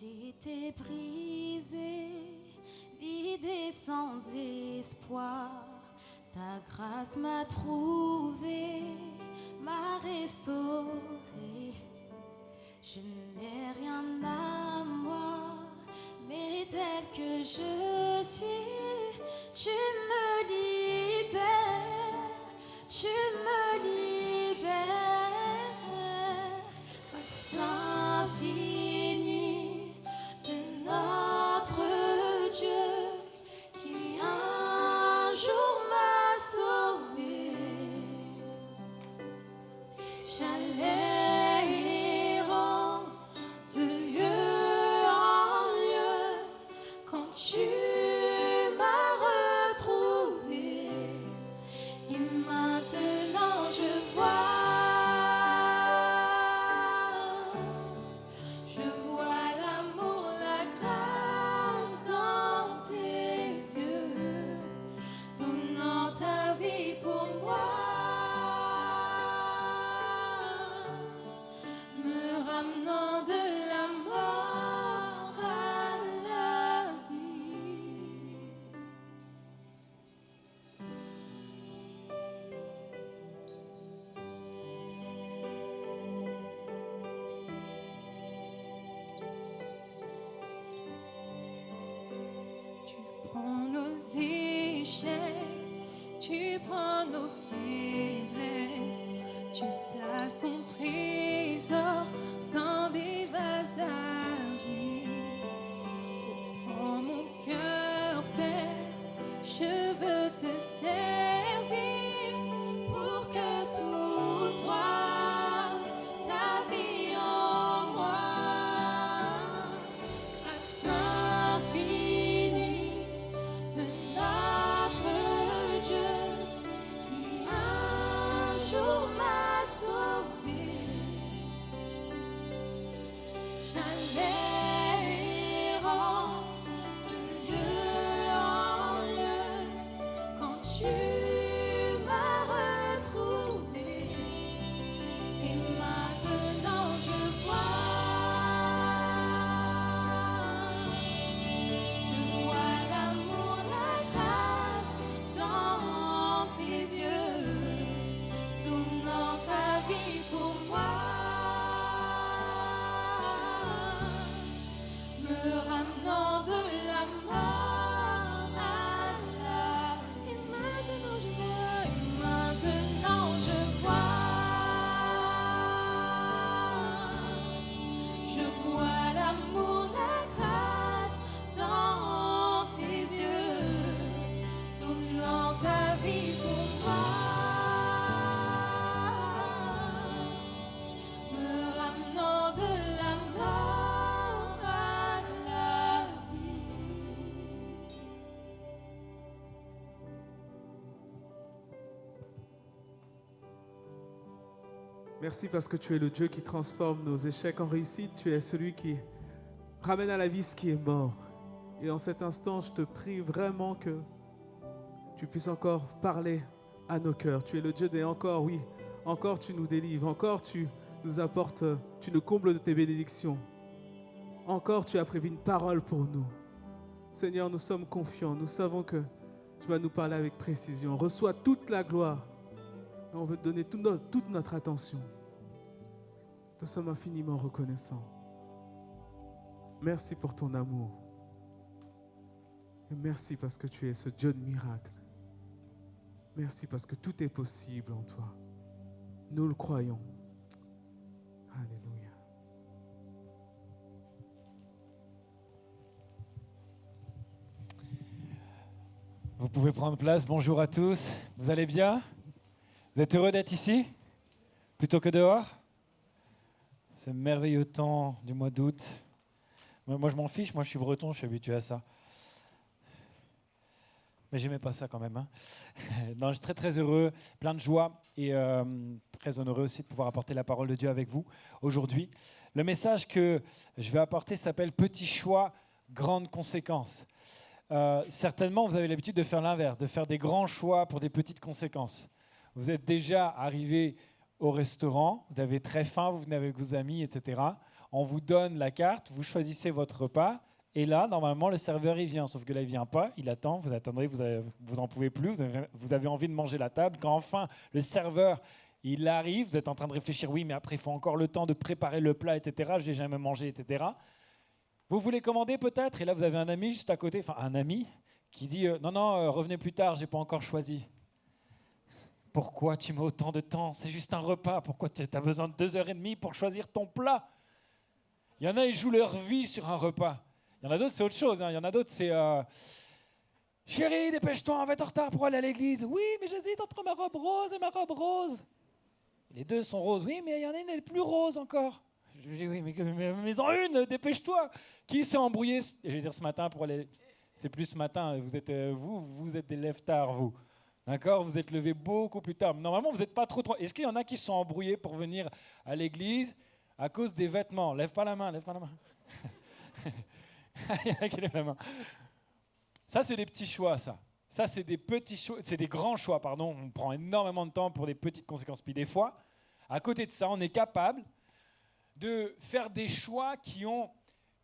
J'étais brisée, vide et sans espoir. Ta grâce m'a trouvée, m'a restaurée. Je n'ai rien à moi, mais tel que je suis, tu me libères, tu me libères. Grâce infinie de notre Dieu qui un jour m'a sauvé. J'allais errant de lieu en lieu quand tu m'as retrouvé. Et maintenant je vois l'amour, la grâce dans tes yeux, donnant ta vie pour moi, me ramenant de la mort à la vie. Tu prends nos échecs, tu prends nos faiblesses, tu places ton trésor dans des vases d'argile. Oh, prends mon cœur, Père, je veux te servir pour que tous voient ta vie en moi. Grâce infinie de notre Dieu qui un jour m'a sauvé. J'allais errant de lieu en lieu quand tu m'as retrouvé. Et maintenant je vois l'amour, la grâce dans tes yeux, donnant ta vie pour moi, me ramenant de la mort à la vie. Et maintenant je vois, l'amour, la grâce dans tes yeux, donnant ta vie pour moi, me ramenant de la mort à la vie. Merci parce que tu es le Dieu qui transforme nos échecs en réussite. Tu es celui qui ramène à la vie ce qui est mort. Et en cet instant, je te prie vraiment que tu puisses encore parler à nos cœurs. Tu es le Dieu des encore, oui. Encore tu nous délivres. Encore tu nous apportes, tu nous combles de tes bénédictions. Encore tu as prévu une parole pour nous. Seigneur, nous sommes confiants. Nous savons que tu vas nous parler avec précision. Reçois toute la gloire. Et on veut te donner toute notre attention. Nous te sommes infiniment reconnaissants. Merci pour ton amour. Et merci parce que tu es ce Dieu de miracles. Merci parce que tout est possible en toi. Nous le croyons. Alléluia. Vous pouvez prendre place. Bonjour à tous. Vous allez bien? Vous êtes heureux d'être ici? Plutôt que dehors? Ce merveilleux temps du mois d'août. Moi, je m'en fiche. Moi, je suis breton. Je suis habitué à ça. Mais j'aimais pas ça quand même. Hein. Non, je suis très, très heureux, plein de joie et très honoré aussi de pouvoir apporter la parole de Dieu avec vous aujourd'hui. Le message que je vais apporter s'appelle « Petit choix, grandes conséquences ». Certainement, vous avez l'habitude de faire l'inverse, de faire des grands choix pour des petites conséquences. Vous êtes déjà arrivé au restaurant, vous avez très faim, vous venez avec vos amis, etc. on vous donne la carte, vous choisissez votre repas, et là, normalement, le serveur, il vient. Sauf que là, il ne vient pas, il attend, vous attendrez, vous n'en pouvez plus, vous avez envie de manger la table. Quand enfin, le serveur, il arrive, vous êtes en train de réfléchir, oui, mais après, il faut encore le temps de préparer le plat, etc. Je n'ai jamais mangé, etc. Vous voulez commander peut-être, et là, vous avez un ami juste à côté, enfin, un ami qui dit non, revenez plus tard, je n'ai pas encore choisi. Pourquoi tu mets autant de temps? C'est juste un repas. Pourquoi tu as besoin de 2h30 pour choisir ton plat? Il y en a, ils jouent leur vie sur un repas. Il y en a d'autres, c'est autre chose. Il y en a d'autres, c'est chérie, dépêche-toi, on va être en retard pour aller à l'église. Oui, mais j'hésite entre ma robe rose et ma robe rose. Les deux sont roses. Oui, mais il y en a une, elle est plus rose encore. Je dis oui, mais en une, dépêche-toi. Qui s'est embrouillé? Je vais dire ce matin pour aller. C'est plus ce matin. Vous êtes des lève-tard, vous. D'accord? Vous êtes levés beaucoup plus tard. Normalement, vous n'êtes pas trop. Est-ce qu'il y en a qui se sont embrouillés pour venir à l'église à cause des vêtements? Lève pas la main, lève pas la main. Il y en a qui lèvent la main. Ça, c'est des petits choix, ça. Ça, c'est des petits choix, c'est des grands choix, pardon. On prend énormément de temps pour des petites conséquences. Puis des fois, à côté de ça, on est capable de faire des choix qui ont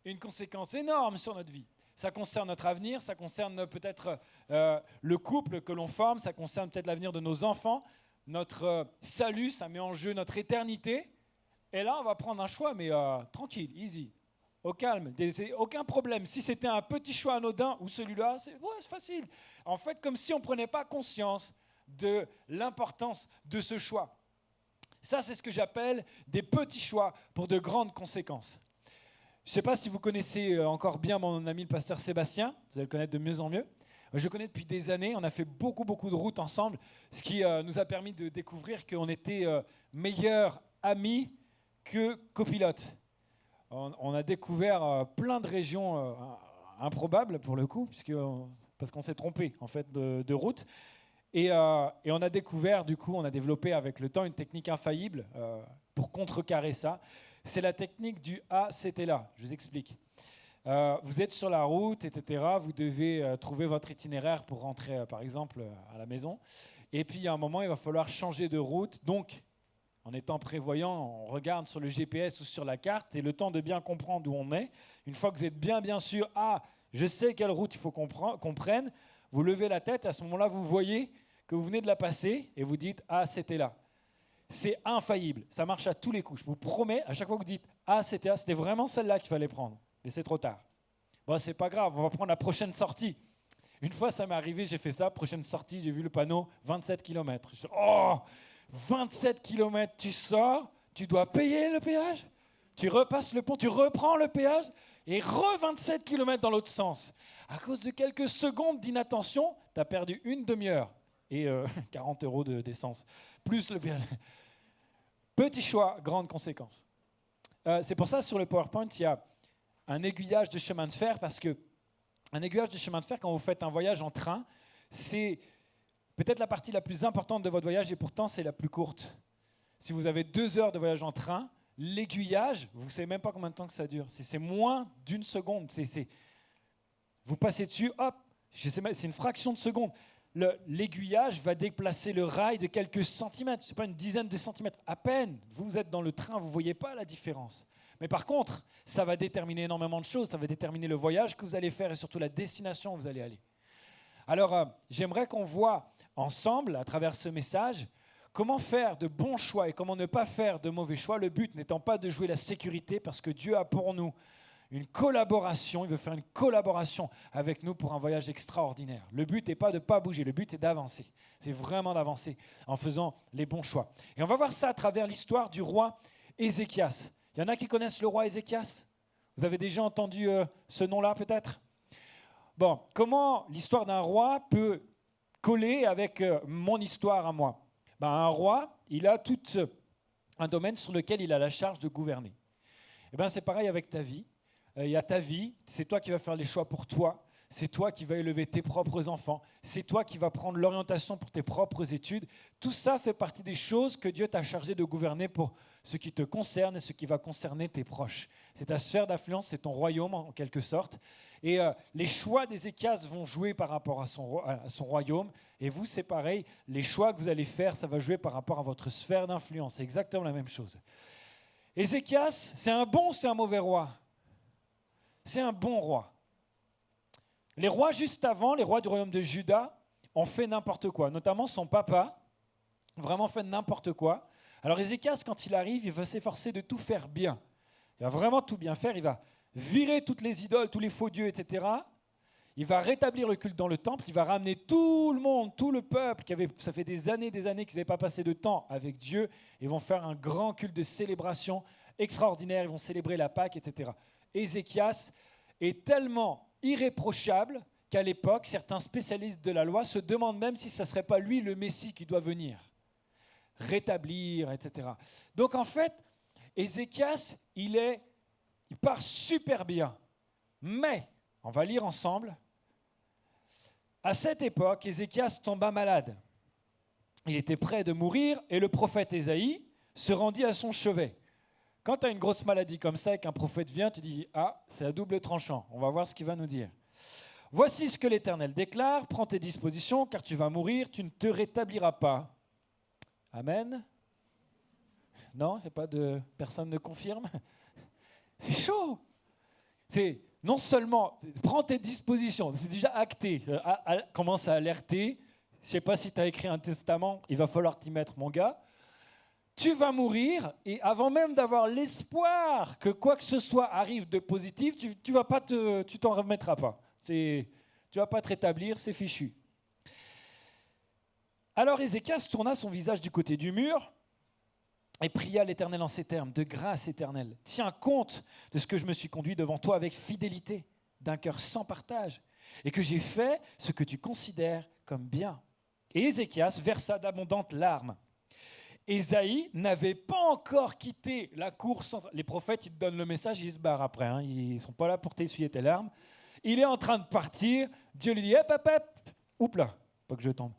une conséquence énorme sur notre vie. Ça concerne notre avenir, ça concerne peut-être le couple que l'on forme, ça concerne peut-être l'avenir de nos enfants, notre salut, ça met en jeu notre éternité. Et là, on va prendre un choix, mais tranquille, easy. Au calme, aucun problème. Si c'était un petit choix anodin ou celui-là, c'est facile. En fait, comme si on ne prenait pas conscience de l'importance de ce choix. Ça, c'est ce que j'appelle des petits choix pour de grandes conséquences. Je ne sais pas si vous connaissez encore bien mon ami le pasteur Sébastien, vous allez le connaître de mieux en mieux. Je le connais depuis des années, on a fait beaucoup de routes ensemble, ce qui nous a permis de découvrir qu'on était meilleurs amis que copilotes. On a découvert plein de régions improbables pour le coup, parce qu'on s'est trompé en fait de route. Et on a découvert, du coup, on a développé avec le temps une technique infaillible pour contrecarrer ça. C'est la technique du « Ah, c'était là ». Je vous explique. Vous êtes sur la route, etc. Vous devez trouver votre itinéraire pour rentrer, par exemple, à la maison. Et puis, il y a un moment, il va falloir changer de route. Donc, en étant prévoyant, on regarde sur le GPS ou sur la carte et le temps de bien comprendre où on est. Une fois que vous êtes bien sûr, je sais quelle route il faut qu'on prenne, vous levez la tête et à ce moment-là, vous voyez que vous venez de la passer et vous dites « Ah, c'était là ». C'est infaillible, ça marche à tous les coups. Je vous promets, à chaque fois que vous dites « Ah, c'était là », c'était vraiment celle-là qu'il fallait prendre. Mais c'est trop tard. Bon, c'est pas grave, on va prendre la prochaine sortie. Une fois, ça m'est arrivé, j'ai fait ça, prochaine sortie, j'ai vu le panneau, 27 km. Je dis, oh, 27 km, tu sors, tu dois payer le péage, tu repasses le pont, tu reprends le péage, et 27 km dans l'autre sens. À cause de quelques secondes d'inattention, tu as perdu une demi-heure et 40 € d'essence, plus le péage. Petit choix, grande conséquence. C'est pour ça, sur le PowerPoint, il y a un aiguillage de chemin de fer, parce que un aiguillage de chemin de fer, quand vous faites un voyage en train, c'est peut-être la partie la plus importante de votre voyage, et pourtant c'est la plus courte. Si vous avez 2 heures de voyage en train, l'aiguillage, vous ne savez même pas combien de temps que ça dure. C'est moins d'une seconde. Vous passez dessus, hop, c'est une fraction de seconde. L'aiguillage va déplacer le rail de quelques centimètres, ce n'est pas une dizaine de centimètres, à peine. Vous êtes dans le train, vous ne voyez pas la différence. Mais par contre, ça va déterminer énormément de choses, ça va déterminer le voyage que vous allez faire et surtout la destination où vous allez aller. Alors, j'aimerais qu'on voit ensemble, à travers ce message, comment faire de bons choix et comment ne pas faire de mauvais choix. Le but n'étant pas de jouer la sécurité, parce que Dieu a pour nous une collaboration, il veut faire une collaboration avec nous pour un voyage extraordinaire. Le but n'est pas de ne pas bouger, le but est d'avancer. C'est vraiment d'avancer en faisant les bons choix. Et on va voir ça à travers l'histoire du roi Ézéchias. Il y en a qui connaissent le roi Ézéchias? Vous avez déjà entendu ce nom-là peut-être? Bon, comment l'histoire d'un roi peut coller avec mon histoire à moi? Un roi, il a tout un domaine sur lequel il a la charge de gouverner. C'est pareil avec ta vie. Il y a ta vie, c'est toi qui vas faire les choix pour toi, c'est toi qui vas élever tes propres enfants, c'est toi qui vas prendre l'orientation pour tes propres études. Tout ça fait partie des choses que Dieu t'a chargé de gouverner pour ce qui te concerne et ce qui va concerner tes proches. C'est ta sphère d'influence, c'est ton royaume en quelque sorte. Et les choix d'Ézéchias vont jouer par rapport à son royaume. Et vous, c'est pareil, les choix que vous allez faire, ça va jouer par rapport à votre sphère d'influence. C'est exactement la même chose. Ézéchias, c'est un bon ou c'est un mauvais roi? C'est un bon roi. Les rois juste avant, les rois du royaume de Juda, ont fait n'importe quoi. Notamment son papa, vraiment fait n'importe quoi. Alors Ézéchias, quand il arrive, il va s'efforcer de tout faire bien. Il va vraiment tout bien faire. Il va virer toutes les idoles, tous les faux dieux, etc. Il va rétablir le culte dans le temple. Il va ramener tout le monde, tout le peuple, ça fait des années qu'ils n'avaient pas passé de temps avec Dieu. Ils vont faire un grand culte de célébration extraordinaire. Ils vont célébrer la Pâque, etc. Ézéchias est tellement irréprochable qu'à l'époque, certains spécialistes de la loi se demandent même si ce ne serait pas lui le Messie qui doit venir, rétablir, etc. Donc en fait, Ézéchias, il part super bien. Mais, on va lire ensemble, à cette époque, Ézéchias tomba malade. Il était près de mourir et le prophète Ésaïe se rendit à son chevet. Quand tu as une grosse maladie comme ça et qu'un prophète vient, tu dis « Ah, c'est à double tranchant, on va voir ce qu'il va nous dire. » Voici ce que l'Éternel déclare, prends tes dispositions car tu vas mourir, tu ne te rétabliras pas. Amen. Non, il n'y a pas de personne ne confirme. C'est chaud. C'est non seulement, prends tes dispositions, c'est déjà acté, commence à alerter. Je ne sais pas si tu as écrit un testament, il va falloir t'y mettre mon gars. Tu vas mourir et avant même d'avoir l'espoir que quoi que ce soit arrive de positif, tu t'en remettras pas. Tu ne vas pas te rétablir, c'est fichu. Alors Ézéchias tourna son visage du côté du mur et pria l'Éternel en ces termes, de grâce éternelle, tiens compte de ce que je me suis conduit devant toi avec fidélité, d'un cœur sans partage, et que j'ai fait ce que tu considères comme bien. Et Ézéchias versa d'abondantes larmes. Ésaïe n'avait pas encore quitté la cour centrale. Les prophètes, ils te donnent le message, ils se barrent après. Hein. Ils ne sont pas là pour t'essuyer tes larmes. Il est en train de partir. Dieu lui dit, hop, hop, hop. Oups là, pas que je tombe.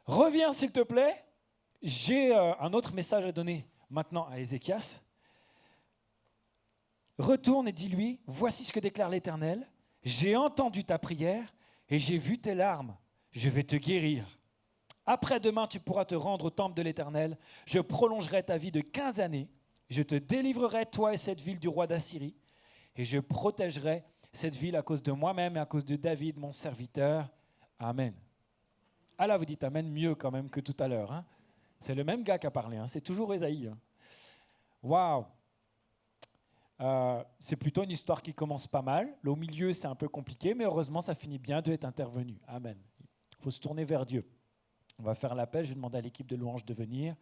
Reviens s'il te plaît. J'ai un autre message à donner maintenant à Ézéchias. Retourne et dis-lui, voici ce que déclare l'Éternel. J'ai entendu ta prière et j'ai vu tes larmes. Je vais te guérir. Après-demain, tu pourras te rendre au temple de l'Éternel. Je prolongerai ta vie de 15 années. Je te délivrerai, toi et cette ville, du roi d'Assyrie. Et je protégerai cette ville à cause de moi-même et à cause de David, mon serviteur. Amen. Ah là, vous dites Amen mieux quand même que tout à l'heure. Hein. C'est le même gars qui a parlé. Hein. C'est toujours Ésaïe. Hein. Waouh. C'est plutôt une histoire qui commence pas mal. Au milieu, c'est un peu compliqué, mais heureusement, ça finit bien. Dieu est intervenu. Amen. Il faut se tourner vers Dieu. On va faire l'appel, je vais demander à l'équipe de louange de venir.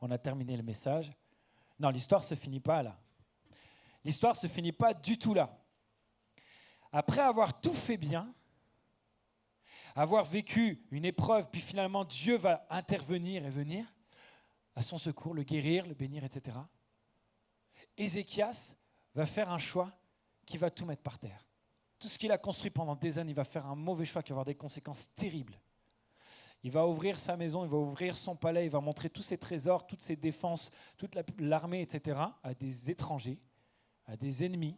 On a terminé le message. Non, l'histoire ne se finit pas là. L'histoire ne se finit pas du tout là. Après avoir tout fait bien, avoir vécu une épreuve, puis finalement Dieu va intervenir et venir à son secours, le guérir, le bénir, etc. Ézéchias va faire un choix qui va tout mettre par terre. Tout ce qu'il a construit pendant des années, il va faire un mauvais choix qui va avoir des conséquences terribles. Il va ouvrir sa maison, il va ouvrir son palais, il va montrer tous ses trésors, toutes ses défenses, toute l'armée, etc., à des étrangers, à des ennemis.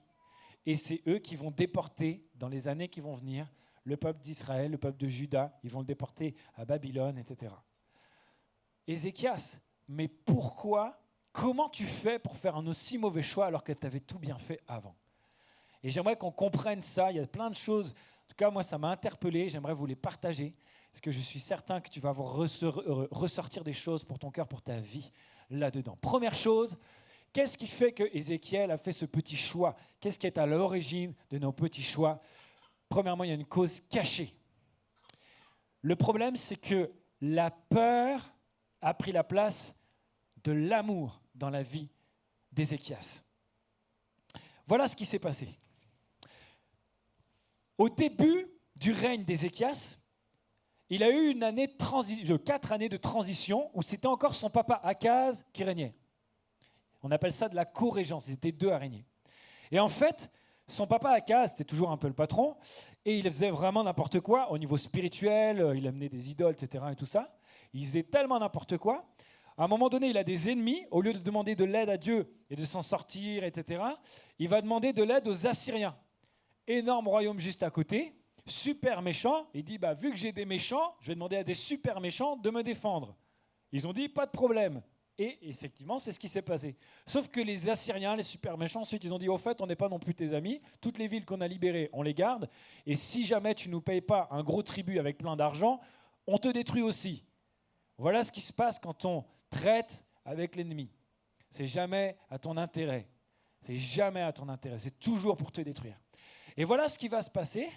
Et c'est eux qui vont déporter, dans les années qui vont venir, le peuple d'Israël, le peuple de Juda. Ils vont le déporter à Babylone, etc. Ézéchias, mais pourquoi, comment tu fais pour faire un aussi mauvais choix alors que tu avais tout bien fait avant? Et j'aimerais qu'on comprenne ça. Il y a plein de choses. En tout cas, moi, ça m'a interpellé. J'aimerais vous les partager. Parce que je suis certain que tu vas ressortir des choses pour ton cœur, pour ta vie, là-dedans. Première chose, qu'est-ce qui fait que Ézéchiel a fait ce petit choix? Qu'est-ce qui est à l'origine de nos petits choix? Premièrement, il y a une cause cachée. Le problème, c'est que la peur a pris la place de l'amour dans la vie d'Ézéchias. Voilà ce qui s'est passé. Au début du règne d'Ézéchias, il a eu 4 années de transition où c'était encore son papa Akaz qui régnait. On appelle ça de la co-régence, ils étaient 2 à régner. Et en fait, son papa Akaz, c'était toujours un peu le patron, et il faisait vraiment n'importe quoi au niveau spirituel, il amenait des idoles, etc. et tout ça. Il faisait tellement n'importe quoi. À un moment donné, il a des ennemis. Au lieu de demander de l'aide à Dieu et de s'en sortir, etc., il va demander de l'aide aux Assyriens. Énorme royaume juste à côté. Super méchant, il dit, vu que j'ai des méchants, je vais demander à des super méchants de me défendre. Ils ont dit, pas de problème, Et effectivement, c'est ce qui s'est passé. Sauf que les Assyriens, les super méchants, ensuite, ils ont dit, au fait, on n'est pas non plus tes amis. Toutes les villes qu'on a libérées, on les garde. Et si jamais tu ne nous payes pas un gros tribut avec plein d'argent, on te détruit aussi. Voilà ce qui se passe quand on traite avec l'ennemi. C'est jamais à ton intérêt. C'est jamais à ton intérêt. C'est toujours pour te détruire. Et voilà ce qui va se passer.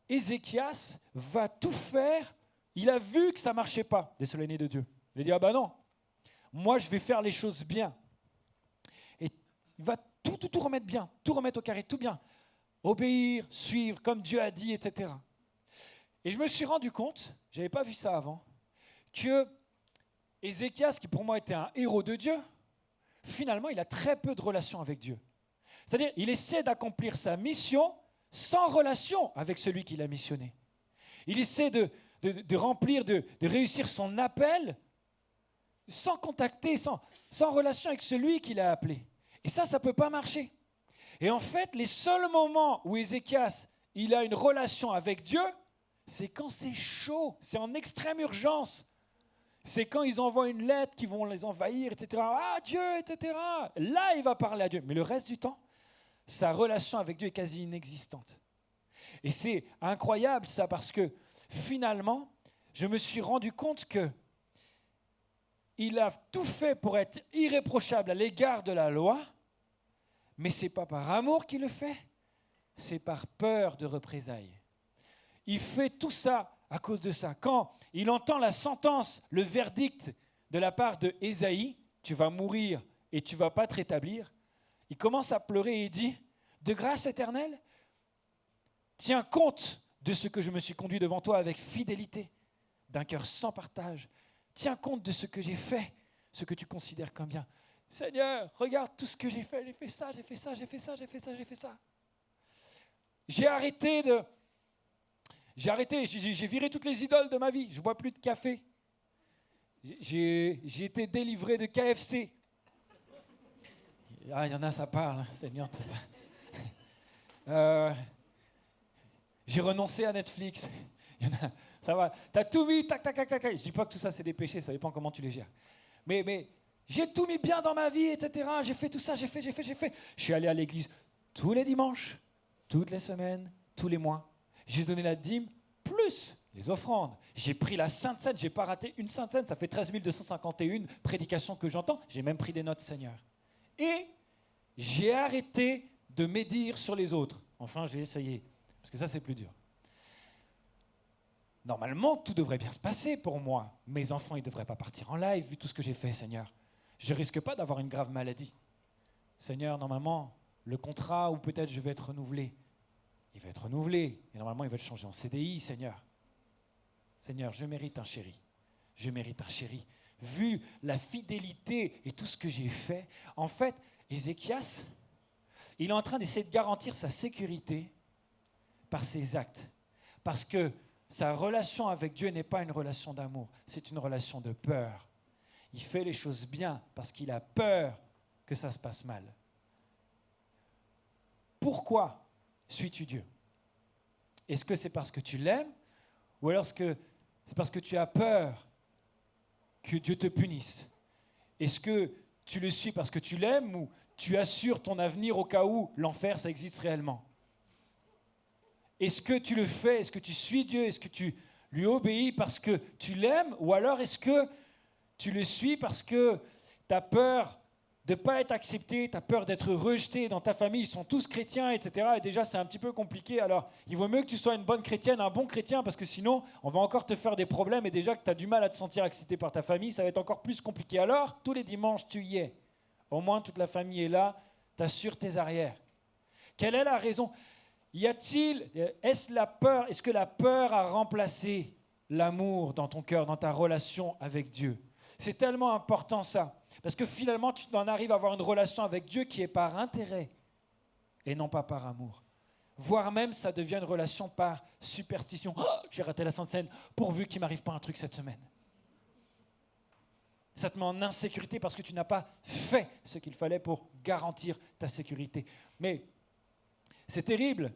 Ézéchias va tout faire. Il a vu que ça ne marchait pas, des solennés de Dieu. Il a dit, ah ben non, moi je vais faire les choses bien. Et il va tout remettre bien, tout remettre au carré, tout bien. Obéir, suivre, comme Dieu a dit, etc. Et je me suis rendu compte, je n'avais pas vu ça avant, que Ézéchias, qui pour moi était un héros de Dieu, finalement il a très peu de relation avec Dieu. C'est-à-dire, il essaie d'accomplir sa mission sans relation avec celui qui l'a missionné. Il essaie de remplir, de réussir son appel sans contacter, sans relation avec celui qui l'a appelé. Et ça ne peut pas marcher. Et en fait, les seuls moments où Ézéchias il a une relation avec Dieu, c'est quand c'est chaud, c'est en extrême urgence. C'est quand ils envoient une lettre qui vont les envahir, etc. Ah, Dieu, etc. Là, il va parler à Dieu. Mais le reste du temps, sa relation avec Dieu est quasi inexistante. Et c'est incroyable ça, parce que finalement, je me suis rendu compte que il a tout fait pour être irréprochable à l'égard de la loi, mais ce n'est pas par amour qu'il le fait, c'est par peur de représailles. Il fait tout ça à cause de ça. Quand il entend la sentence, le verdict de la part de Ésaïe, tu vas mourir et tu ne vas pas te rétablir, il commence à pleurer et il dit, de grâce éternelle, tiens compte de ce que je me suis conduit devant toi avec fidélité, d'un cœur sans partage. Tiens compte de ce que j'ai fait, ce que tu considères comme bien. Seigneur, regarde tout ce que j'ai fait ça, j'ai fait ça, j'ai fait ça, j'ai fait ça, j'ai fait ça. J'ai viré toutes les idoles de ma vie, je ne bois plus de café. J'ai été délivré de KFC. Ah, il y en a, ça parle, hein, Seigneur. J'ai renoncé à Netflix. Il y en a, ça va. Tu as tout mis, tac, tac, tac, tac. Je ne dis pas que tout ça, c'est des péchés, ça dépend comment tu les gères. Mais j'ai tout mis bien dans ma vie, etc. J'ai fait tout ça, j'ai fait. Je suis allé à l'église tous les dimanches, toutes les semaines, tous les mois. J'ai donné la dîme plus les offrandes. J'ai pris la Sainte Seine, je n'ai pas raté une Sainte Seine. Ça fait 13 251 prédications que j'entends. J'ai même pris des notes, Seigneur. Et j'ai arrêté de médire sur les autres. Enfin, je vais essayer, parce que ça, c'est plus dur. Normalement, tout devrait bien se passer pour moi. Mes enfants, ils ne devraient pas partir en live, vu tout ce que j'ai fait, Seigneur. Je ne risque pas d'avoir une grave maladie. Seigneur, normalement, le contrat, ou peut-être je vais être renouvelé, il va être renouvelé. Et normalement, il va être changé en CDI, Seigneur. Seigneur, je mérite un chéri. Je mérite un chéri. Vu la fidélité et tout ce que j'ai fait, en fait, Ézéchias, il est en train d'essayer de garantir sa sécurité par ses actes. Parce que sa relation avec Dieu n'est pas une relation d'amour, c'est une relation de peur. Il fait les choses bien parce qu'il a peur que ça se passe mal. Pourquoi suis-tu Dieu? Est-ce que c'est parce que tu l'aimes ou alors est-ce que c'est parce que tu as peur que Dieu te punisse? Est-ce que tu le suis parce que tu l'aimes ou tu assures ton avenir au cas où l'enfer, ça existe réellement? Est-ce que tu le fais? Est-ce que tu suis Dieu? Est-ce que tu lui obéis parce que tu l'aimes? Ou alors est-ce que tu le suis parce que tu as peur de ne pas être accepté, tu as peur d'être rejeté dans ta famille, ils sont tous chrétiens, etc. Et déjà, c'est un petit peu compliqué. Alors, il vaut mieux que tu sois une bonne chrétienne, un bon chrétien, parce que sinon, on va encore te faire des problèmes. Et déjà que tu as du mal à te sentir accepté par ta famille, ça va être encore plus compliqué. Alors, tous les dimanches, tu y es. Au moins, toute la famille est là, tu assures tes arrières. Quelle est la raison? Est-ce que la peur a remplacé l'amour dans ton cœur, dans ta relation avec Dieu? C'est tellement important ça. Parce que finalement, tu en arrives à avoir une relation avec Dieu qui est par intérêt et non pas par amour. Voire même, ça devient une relation par superstition. Oh, j'ai raté la Sainte Seine, pourvu qu'il ne m'arrive pas un truc cette semaine. Ça te met en insécurité parce que tu n'as pas fait ce qu'il fallait pour garantir ta sécurité. Mais c'est terrible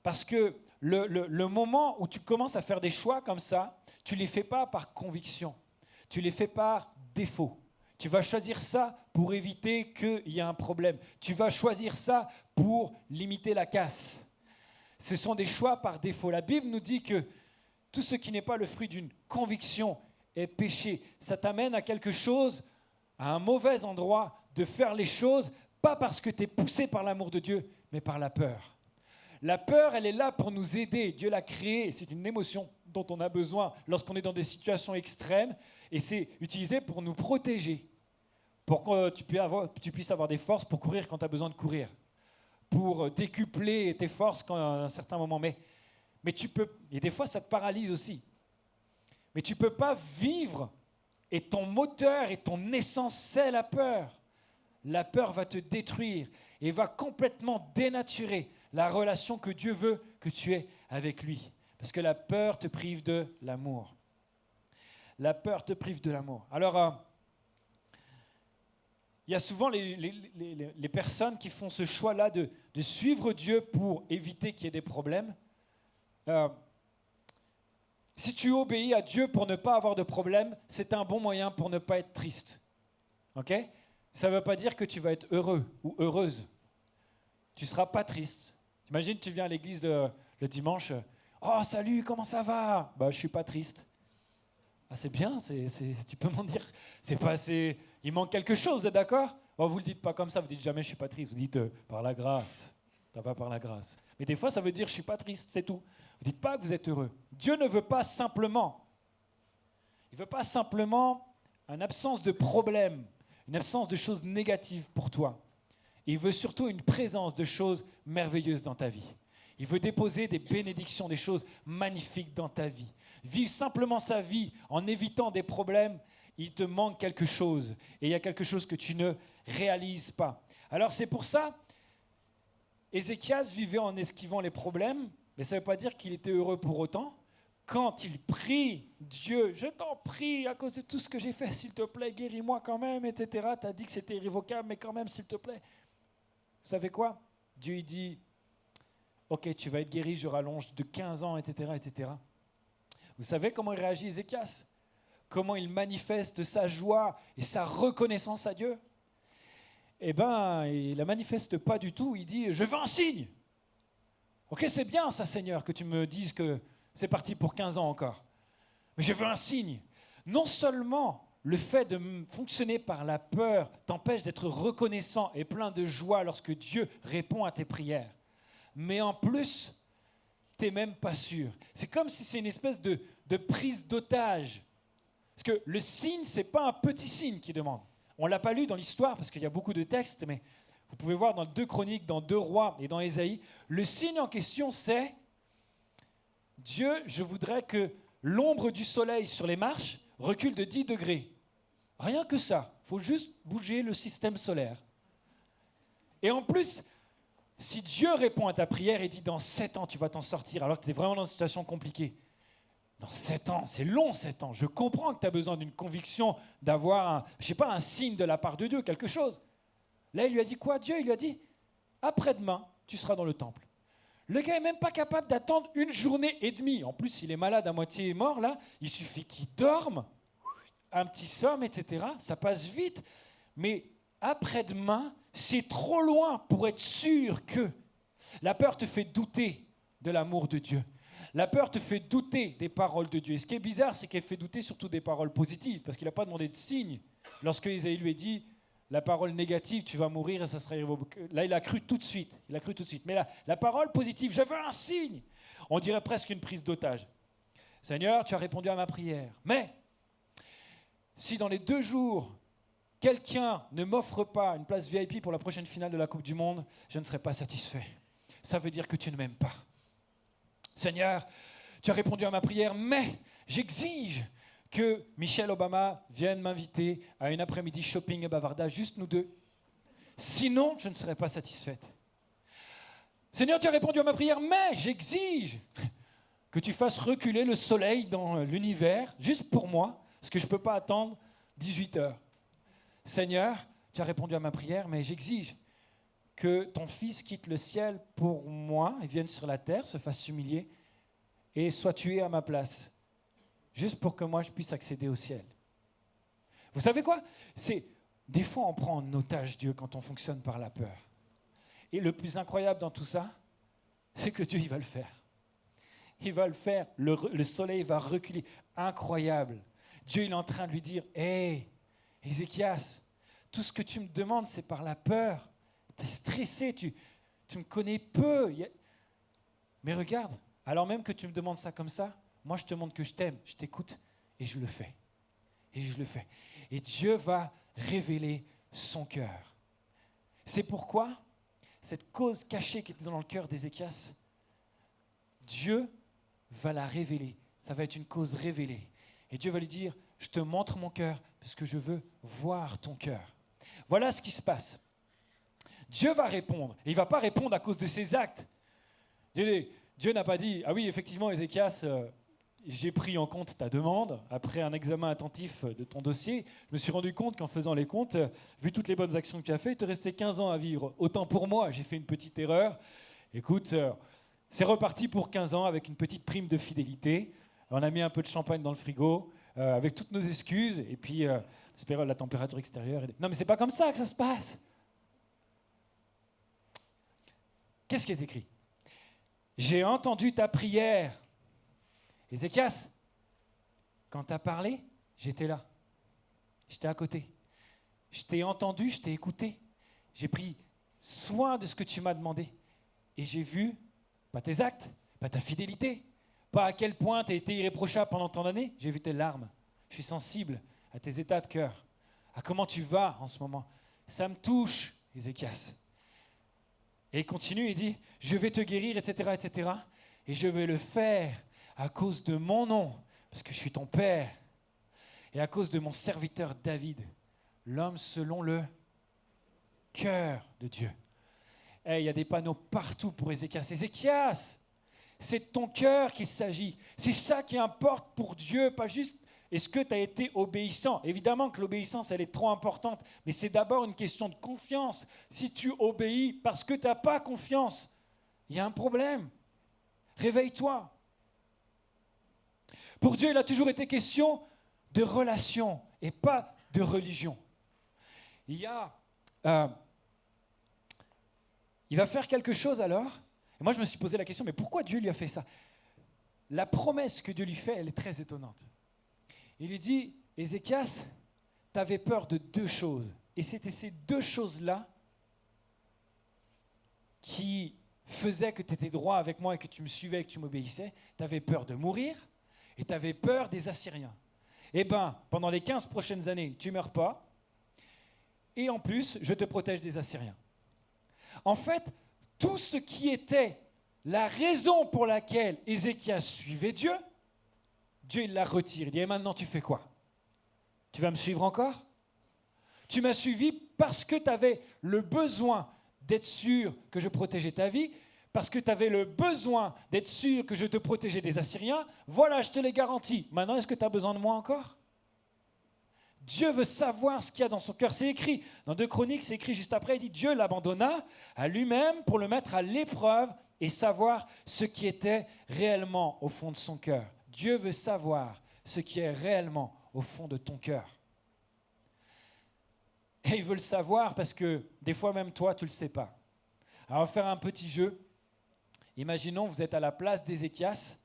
parce que le moment où tu commences à faire des choix comme ça, tu ne les fais pas par conviction. Tu les fais par défaut. Tu vas choisir ça pour éviter qu'il y ait un problème. Tu vas choisir ça pour limiter la casse. Ce sont des choix par défaut. La Bible nous dit que tout ce qui n'est pas le fruit d'une conviction est péché. Ça t'amène à quelque chose, à un mauvais endroit, de faire les choses, pas parce que tu es poussé par l'amour de Dieu, mais par la peur. La peur, elle est là pour nous aider. Dieu l'a créée. C'est une émotion dont on a besoin lorsqu'on est dans des situations extrêmes. Et c'est utilisé pour nous protéger, pour que tu puisses avoir des forces pour courir quand tu as besoin de courir, pour décupler tes forces à un certain moment. Mais tu peux, et des fois ça te paralyse aussi. Mais tu ne peux pas vivre, et ton moteur et ton essence, c'est la peur. La peur va te détruire et va complètement dénaturer la relation que Dieu veut que tu aies avec lui. Parce que la peur te prive de l'amour. La peur te prive de l'amour. Alors, il y a souvent les personnes qui font ce choix-là de suivre Dieu pour éviter qu'il y ait des problèmes. Si tu obéis à Dieu pour ne pas avoir de problème, c'est un bon moyen pour ne pas être triste. Ok ? Ça ne veut pas dire que tu vas être heureux ou heureuse. Tu ne seras pas triste. Imagine, tu viens à l'église le dimanche. « Oh, salut, comment ça va ?»« Bah, je ne suis pas triste. » Ah, c'est bien, tu peux m'en dire. C'est pas assez. Il manque quelque chose, vous êtes d'accord ? Bon, vous ne le dites pas comme ça, vous dites jamais « je ne suis pas triste ». Vous dites « par la grâce ». Ça va par la grâce. Mais des fois, ça veut dire « je ne suis pas triste », c'est tout. Vous ne dites pas que vous êtes heureux. Dieu ne veut pas simplement. Il ne veut pas simplement une absence de problème, une absence de choses négatives pour toi. Il veut surtout une présence de choses merveilleuses dans ta vie. Il veut déposer des bénédictions, des choses magnifiques dans ta vie. Vivre simplement sa vie en évitant des problèmes, il te manque quelque chose. Et il y a quelque chose que tu ne réalises pas. Alors c'est pour ça, Ézéchias vivait en esquivant les problèmes, mais ça ne veut pas dire qu'il était heureux pour autant. Quand il prie Dieu, je t'en prie, à cause de tout ce que j'ai fait, s'il te plaît, guéris-moi quand même, etc. Tu as dit que c'était irrévocable, mais quand même, s'il te plaît. Vous savez quoi ? Dieu il dit, ok, tu vas être guéri, je rallonge de 15 ans, etc., etc. Vous savez comment il réagit, Ézéchias ? Comment il manifeste sa joie et sa reconnaissance à Dieu ? Eh bien, il ne la manifeste pas du tout. Il dit, je veux un signe. Ok, c'est bien ça, Seigneur, que tu me dises que c'est parti pour 15 ans encore. Mais je veux un signe. Non seulement le fait de fonctionner par la peur t'empêche d'être reconnaissant et plein de joie lorsque Dieu répond à tes prières, mais en plus, tu n'es même pas sûr. C'est comme si c'est une espèce de prise d'otage. Parce que le signe, ce n'est pas un petit signe qu'il demande. On ne l'a pas lu dans l'histoire parce qu'il y a beaucoup de textes, mais vous pouvez voir dans 2 Chroniques, dans 2 Rois et dans Ésaïe, le signe en question, c'est « Dieu, je voudrais que l'ombre du soleil sur les marches recule de 10 degrés. » Rien que ça. Il faut juste bouger le système solaire. Et en plus, si Dieu répond à ta prière et dit « Dans 7 ans, tu vas t'en sortir », alors que tu es vraiment dans une situation compliquée, dans 7 ans, c'est long 7 ans. Je comprends que tu as besoin d'une conviction, d'avoir un signe de la part de Dieu, quelque chose. Là, il lui a dit quoi, Dieu ? Il lui a dit, après-demain, tu seras dans le temple. Le gars n'est même pas capable d'attendre 1 journée et demie. En plus, il est malade, à moitié mort, là. Il suffit qu'il dorme, un petit somme, etc. Ça passe vite. Mais après-demain, c'est trop loin pour être sûr que la peur te fait douter de l'amour de Dieu. La peur te fait douter des paroles de Dieu. Et ce qui est bizarre, c'est qu'elle fait douter surtout des paroles positives, parce qu'il n'a pas demandé de signe. Lorsque Isaïe lui a dit, la parole négative, tu vas mourir et ça sera irrévocable. Là, il a cru tout de suite. Mais la parole positive, je veux un signe. On dirait presque une prise d'otage. Seigneur, tu as répondu à ma prière. Mais, si dans les 2 jours, quelqu'un ne m'offre pas une place VIP pour la prochaine finale de la Coupe du Monde, je ne serai pas satisfait. Ça veut dire que tu ne m'aimes pas. Seigneur, tu as répondu à ma prière, mais j'exige que Michelle Obama vienne m'inviter à une après-midi shopping et bavardage, juste nous 2. Sinon, je ne serai pas satisfaite. Seigneur, tu as répondu à ma prière, mais j'exige que tu fasses reculer le soleil dans l'univers, juste pour moi, parce que je ne peux pas attendre 18 heures. Seigneur, tu as répondu à ma prière, mais j'exige que ton fils quitte le ciel pour moi et vienne sur la terre, se fasse humilier et soit tué à ma place, juste pour que moi je puisse accéder au ciel. Vous savez quoi? Des fois, on prend en otage Dieu quand on fonctionne par la peur. Et le plus incroyable dans tout ça, c'est que Dieu, il va le faire. Il va le faire. Le soleil va reculer. Incroyable. Dieu, il est en train de lui dire, « Hé, Ézéchias, tout ce que tu me demandes, c'est par la peur. Tu es stressé, tu me connais peu. Mais regarde, alors même que tu me demandes ça comme ça, moi, je te montre que je t'aime, je t'écoute et je le fais. Et je le fais. Et Dieu va révéler son cœur. C'est pourquoi cette cause cachée qui était dans le cœur d'Ézéchias, Dieu va la révéler. Ça va être une cause révélée. Et Dieu va lui dire, je te montre mon cœur parce que je veux voir ton cœur. Voilà ce qui se passe. Dieu va répondre. Et il ne va pas répondre à cause de ses actes. Dieu n'a pas dit, ah oui, effectivement, Ézéchias, j'ai pris en compte ta demande. Après un examen attentif de ton dossier, je me suis rendu compte qu'en faisant les comptes, vu toutes les bonnes actions que tu as faites, il te restait 15 ans à vivre. Autant pour moi, j'ai fait une petite erreur. Écoute, c'est reparti pour 15 ans avec une petite prime de fidélité. On a mis un peu de champagne dans le frigo, avec toutes nos excuses, et puis espérons la température extérieure. Non, mais c'est pas comme ça que ça se passe. Qu'est-ce qui est écrit? J'ai entendu ta prière. Ézéchias, quand tu as parlé, j'étais là. J'étais à côté. Je t'ai entendu, je t'ai écouté. J'ai pris soin de ce que tu m'as demandé. Et j'ai vu, pas tes actes, pas ta fidélité, pas à quel point tu as été irréprochable pendant tant d'années. J'ai vu tes larmes. Je suis sensible à tes états de cœur, à comment tu vas en ce moment. Ça me touche, Ézéchias. Et il continue, il dit, je vais te guérir, etc., etc. Et je vais le faire à cause de mon nom, parce que je suis ton père, et à cause de mon serviteur David, l'homme selon le cœur de Dieu. Il y a des panneaux partout pour Ézéchias. Ézéchias, c'est de ton cœur qu'il s'agit. C'est ça qui importe pour Dieu, pas juste est-ce que tu as été obéissant. Évidemment que l'obéissance, elle est trop importante, mais c'est d'abord une question de confiance. Si tu obéis parce que tu n'as pas confiance, il y a un problème. Réveille-toi. Pour Dieu, il a toujours été question de relation et pas de religion. Il va faire quelque chose alors. Et moi, je me suis posé la question, mais pourquoi Dieu lui a fait ça? La promesse que Dieu lui fait, elle est très étonnante. Il lui dit, Ézéchias, tu avais peur de deux choses. Et c'était ces deux choses-là qui faisaient que tu étais droit avec moi et que tu me suivais et que tu m'obéissais. Tu avais peur de mourir et tu avais peur des Assyriens. Eh bien, pendant les 15 prochaines années, tu ne meurs pas. Et en plus, je te protège des Assyriens. En fait, tout ce qui était la raison pour laquelle Ézéchias suivait Dieu, Dieu, il la retire. Il dit, et maintenant, tu fais quoi? Tu vas me suivre encore? Tu m'as suivi parce que tu avais le besoin d'être sûr que je protégeais ta vie, parce que tu avais le besoin d'être sûr que je te protégeais des Assyriens. Voilà, je te l'ai garanti. Maintenant, est-ce que tu as besoin de moi encore? Dieu veut savoir ce qu'il y a dans son cœur. C'est écrit dans 2 Chroniques, c'est écrit juste après, il dit, Dieu l'abandonna à lui-même pour le mettre à l'épreuve et savoir ce qui était réellement au fond de son cœur. Dieu veut savoir ce qui est réellement au fond de ton cœur. Et il veut le savoir parce que des fois même toi, tu ne le sais pas. Alors on va faire un petit jeu. Imaginons vous êtes à la place d'Ézéchias.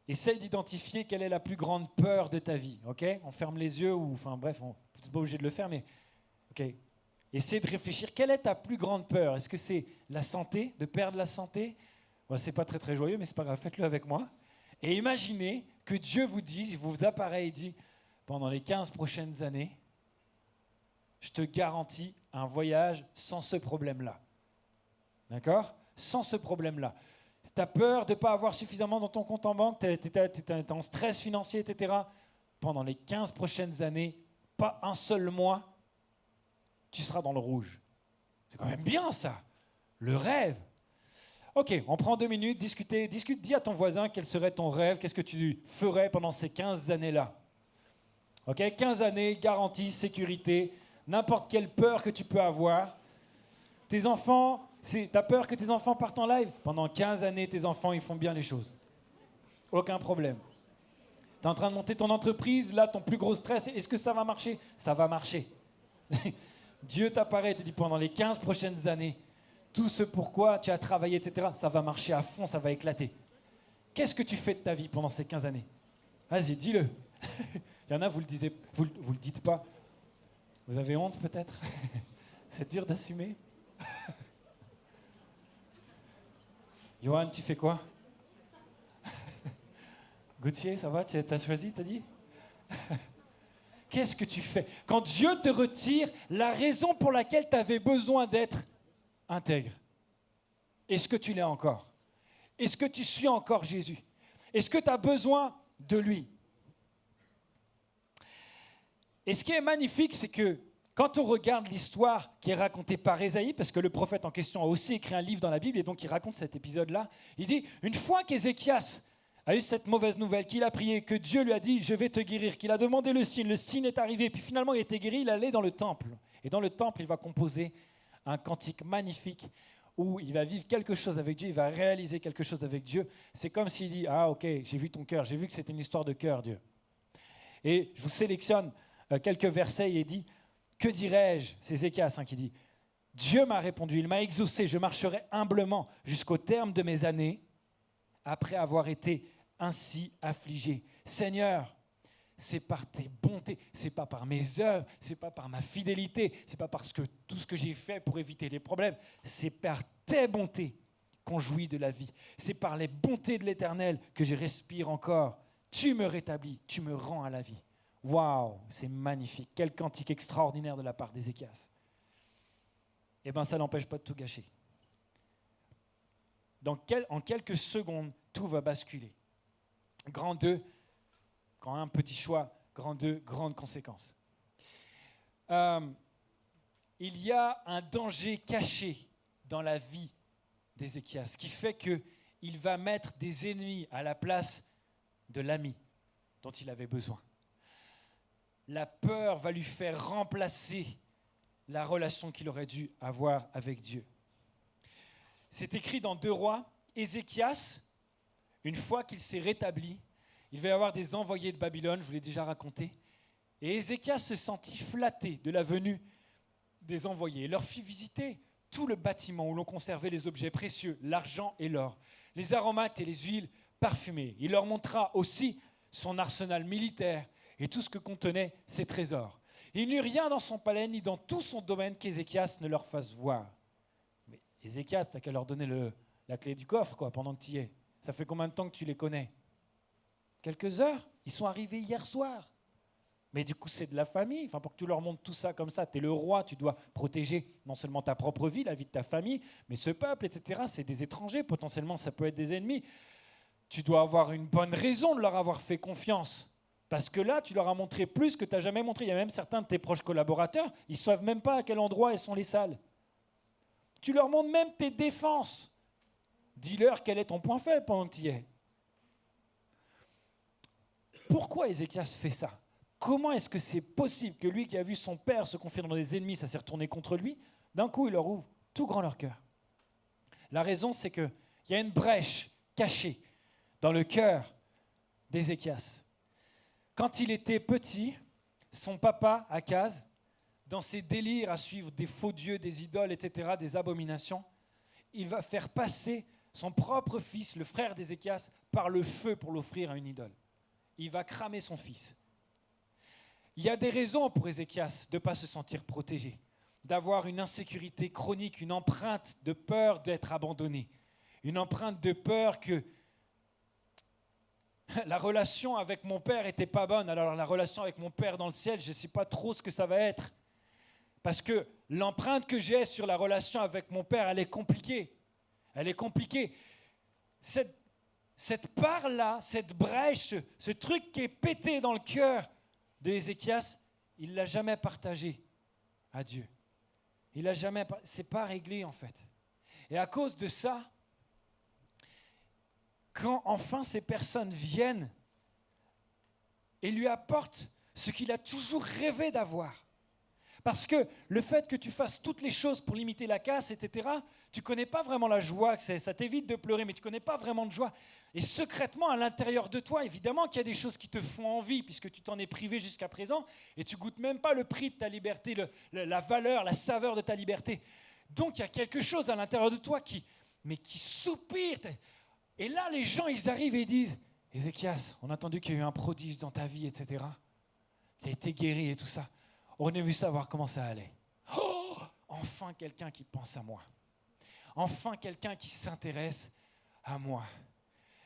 Essaye d'identifier quelle est la plus grande peur de ta vie. Okay? On ferme les yeux, ou enfin bref, vous n'êtes pas obligé de le faire, mais okay. Essaye de réfléchir. Quelle est ta plus grande peur? Est-ce que c'est la santé, de perdre la santé? Bon, c'est pas très très joyeux, mais c'est pas grave, faites-le avec moi. Et imaginez que Dieu vous dise, il vous apparaît et dit, pendant les 15 prochaines années, je te garantis un voyage sans ce problème-là. D'accord? Sans ce problème-là. Si tu as peur de ne pas avoir suffisamment dans ton compte en banque, tu es en stress financier, etc., pendant les 15 prochaines années, pas un seul mois, tu seras dans le rouge. C'est quand même bien ça, le rêve. Ok, on prend 2 minutes, discute, dis à ton voisin quel serait ton rêve, qu'est-ce que tu ferais pendant ces 15 années-là. Ok, 15 années, garantie, sécurité, n'importe quelle peur que tu peux avoir. Tes enfants, t'as peur que tes enfants partent en live? Pendant 15 années, tes enfants, ils font bien les choses. Aucun problème. Tu es en train de monter ton entreprise, là, ton plus gros stress, est-ce que ça va marcher? Ça va marcher. Dieu t'apparaît et te dit pendant les 15 prochaines années, tout ce pourquoi tu as travaillé, etc., ça va marcher à fond, ça va éclater. Qu'est-ce que tu fais de ta vie pendant ces 15 années? Vas-y, dis-le. Il y en a, vous le dites pas. Vous avez honte peut-être? C'est dur d'assumer. Johan, tu fais quoi? Gauthier, ça va? Tu as choisi, t'as dit? Qu'est-ce que tu fais? Quand Dieu te retire la raison pour laquelle tu avais besoin d'être intègre, est-ce que tu l'es encore? Est-ce que tu suis encore Jésus? Est-ce que tu as besoin de lui? Et ce qui est magnifique, c'est que quand on regarde l'histoire qui est racontée par Ésaïe, parce que le prophète en question a aussi écrit un livre dans la Bible, et donc il raconte cet épisode-là, il dit, une fois qu'Ézéchias a eu cette mauvaise nouvelle, qu'il a prié, que Dieu lui a dit « je vais te guérir », qu'il a demandé le signe est arrivé, puis finalement il était guéri, il allait dans le temple. Et dans le temple, il va composer un cantique magnifique où il va vivre quelque chose avec Dieu, il va réaliser quelque chose avec Dieu. C'est comme s'il dit « ah ok, j'ai vu ton cœur, j'ai vu que c'était une histoire de cœur, Dieu ». Et je vous sélectionne quelques versets, il est dit « que dirais-je » C'est Ézéchias qui dit « Dieu m'a répondu, il m'a exaucé, je marcherai humblement jusqu'au terme de mes années, après avoir été ainsi affligé. Seigneur, c'est par tes bontés, c'est pas par mes œuvres, c'est pas par ma fidélité, c'est pas parce que tout ce que j'ai fait pour éviter les problèmes, c'est par tes bontés qu'on jouit de la vie. C'est par les bontés de l'Éternel que je respire encore. Tu me rétablis, tu me rends à la vie. Waouh, c'est magnifique. Quel cantique extraordinaire de la part d'Ézéchias. Eh bien, ça n'empêche pas de tout gâcher. En quelques secondes, tout va basculer. Grand 2, grand 1, petit choix. Grand 2, grande conséquence. Il y a un danger caché dans la vie d'Ézéchias qui fait qu'il va mettre des ennemis à la place de l'ami dont il avait besoin. La peur va lui faire remplacer la relation qu'il aurait dû avoir avec Dieu. C'est écrit dans 2 Rois, Ézéchias, une fois qu'il s'est rétabli, il va y avoir des envoyés de Babylone, je vous l'ai déjà raconté, et Ézéchias se sentit flatté de la venue des envoyés. Il leur fit visiter tout le bâtiment où l'on conservait les objets précieux, l'argent et l'or, les aromates et les huiles parfumées. Il leur montra aussi son arsenal militaire et tout ce que contenaient ses trésors. Il n'y eut rien dans son palais ni dans tout son domaine qu'Ézéchias ne leur fasse voir. Mais Ézéchias, t'as qu'à leur donner la clé du coffre pendant que tu y es. Ça fait combien de temps que tu les connais? Quelques heures. Ils sont arrivés hier soir. Mais du coup, c'est de la famille. Pour que tu leur montres tout ça comme ça, tu es le roi, tu dois protéger non seulement ta propre vie, la vie de ta famille, mais ce peuple, etc. C'est des étrangers, potentiellement ça peut être des ennemis. Tu dois avoir une bonne raison de leur avoir fait confiance. Parce que là, tu leur as montré plus que tu n'as jamais montré. Il y a même certains de tes proches collaborateurs, ils ne savent même pas à quel endroit elles sont les salles. Tu leur montres même tes défenses. Dis-leur quel est ton point faible pendant que tu y es. Pourquoi Ézéchias fait ça? Comment est-ce que c'est possible que lui qui a vu son père se confier dans des ennemis, ça s'est retourné contre lui, d'un coup il leur ouvre tout grand leur cœur? La raison, c'est qu'il y a une brèche cachée dans le cœur d'Ézéchias. Quand il était petit, son papa, Akaz, dans ses délires à suivre des faux dieux, des idoles, etc., des abominations, il va faire passer son propre fils, le frère d'Ézéchias, par le feu pour l'offrir à une idole. Il va cramer son fils. Il y a des raisons pour Ézéchias de ne pas se sentir protégé, d'avoir une insécurité chronique, une empreinte de peur d'être abandonné, une empreinte de peur que la relation avec mon père n'était pas bonne, alors la relation avec mon père dans le ciel, je ne sais pas trop ce que ça va être. Parce que l'empreinte que j'ai sur la relation avec mon père, elle est compliquée. Elle est compliquée. Cette part-là, cette brèche, ce truc qui est pété dans le cœur d'Ézéchias, il ne l'a jamais partagé à Dieu. C'est pas réglé en fait. Et à cause de ça, quand enfin ces personnes viennent et lui apportent ce qu'il a toujours rêvé d'avoir, Parce que le fait que tu fasses toutes les choses pour limiter la casse, etc., tu ne connais pas vraiment la joie que c'est. Ça t'évite de pleurer, mais tu ne connais pas vraiment de joie. Et secrètement, à l'intérieur de toi, évidemment qu'il y a des choses qui te font envie, puisque tu t'en es privé jusqu'à présent, et tu ne goûtes même pas le prix de ta liberté, la valeur, la saveur de ta liberté. Donc il y a quelque chose à l'intérieur de toi qui soupire. Et là, les gens, ils arrivent et ils disent, « Ézéchias, on a entendu qu'il y a eu un prodige dans ta vie, etc. Tu as été guéri et tout ça. On a vu savoir comment ça allait. Oh, enfin quelqu'un qui pense à moi. Enfin quelqu'un qui s'intéresse à moi. »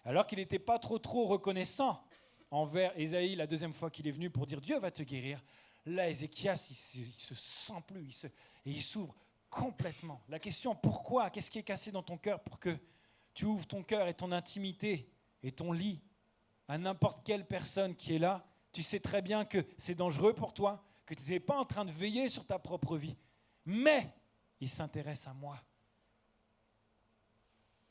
Alors qu'il n'était pas trop reconnaissant envers Ésaïe la deuxième fois qu'il est venu pour dire « Dieu va te guérir ». Là, Ézéchias, il se sent plus et il s'ouvre complètement. La question, pourquoi? Qu'est-ce qui est cassé dans ton cœur pour que tu ouvres ton cœur et ton intimité et ton lit à n'importe quelle personne qui est là? Tu sais très bien que c'est dangereux pour toi, que tu n'es pas en train de veiller sur ta propre vie. Mais il s'intéresse à moi.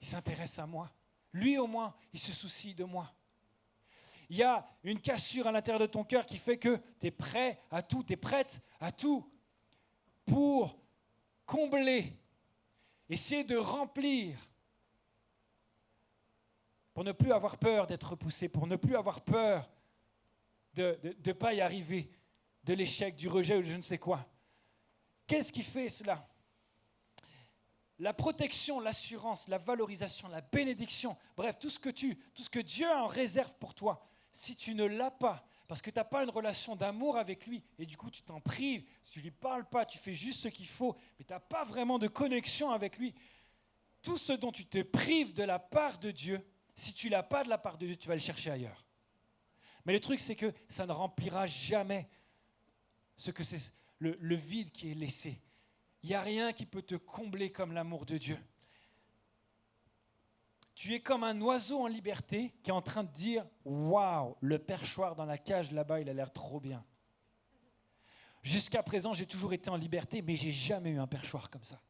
Il s'intéresse à moi. Lui, au moins, il se soucie de moi. Il y a une cassure à l'intérieur de ton cœur qui fait que tu es prêt à tout, tu es prête à tout pour combler, essayer de remplir, pour ne plus avoir peur d'être repoussé, pour ne plus avoir peur de ne pas y arriver, de l'échec, du rejet ou je ne sais quoi. Qu'est-ce qui fait cela? La protection, l'assurance, la valorisation, la bénédiction, bref, tout ce que Dieu a en réserve pour toi, si tu ne l'as pas, parce que tu n'as pas une relation d'amour avec lui, et du coup tu t'en prives, si tu ne lui parles pas, tu fais juste ce qu'il faut, mais tu n'as pas vraiment de connexion avec lui, tout ce dont tu te prives de la part de Dieu, si tu ne l'as pas de la part de Dieu, tu vas le chercher ailleurs. Mais le truc, c'est que ça ne remplira jamais ce que c'est le vide qui est laissé. Il n'y a rien qui peut te combler comme l'amour de Dieu. Tu es comme un oiseau en liberté qui est en train de dire « Waouh, le perchoir dans la cage là-bas, il a l'air trop bien. » Jusqu'à présent, j'ai toujours été en liberté, mais je n'ai jamais eu un perchoir comme ça.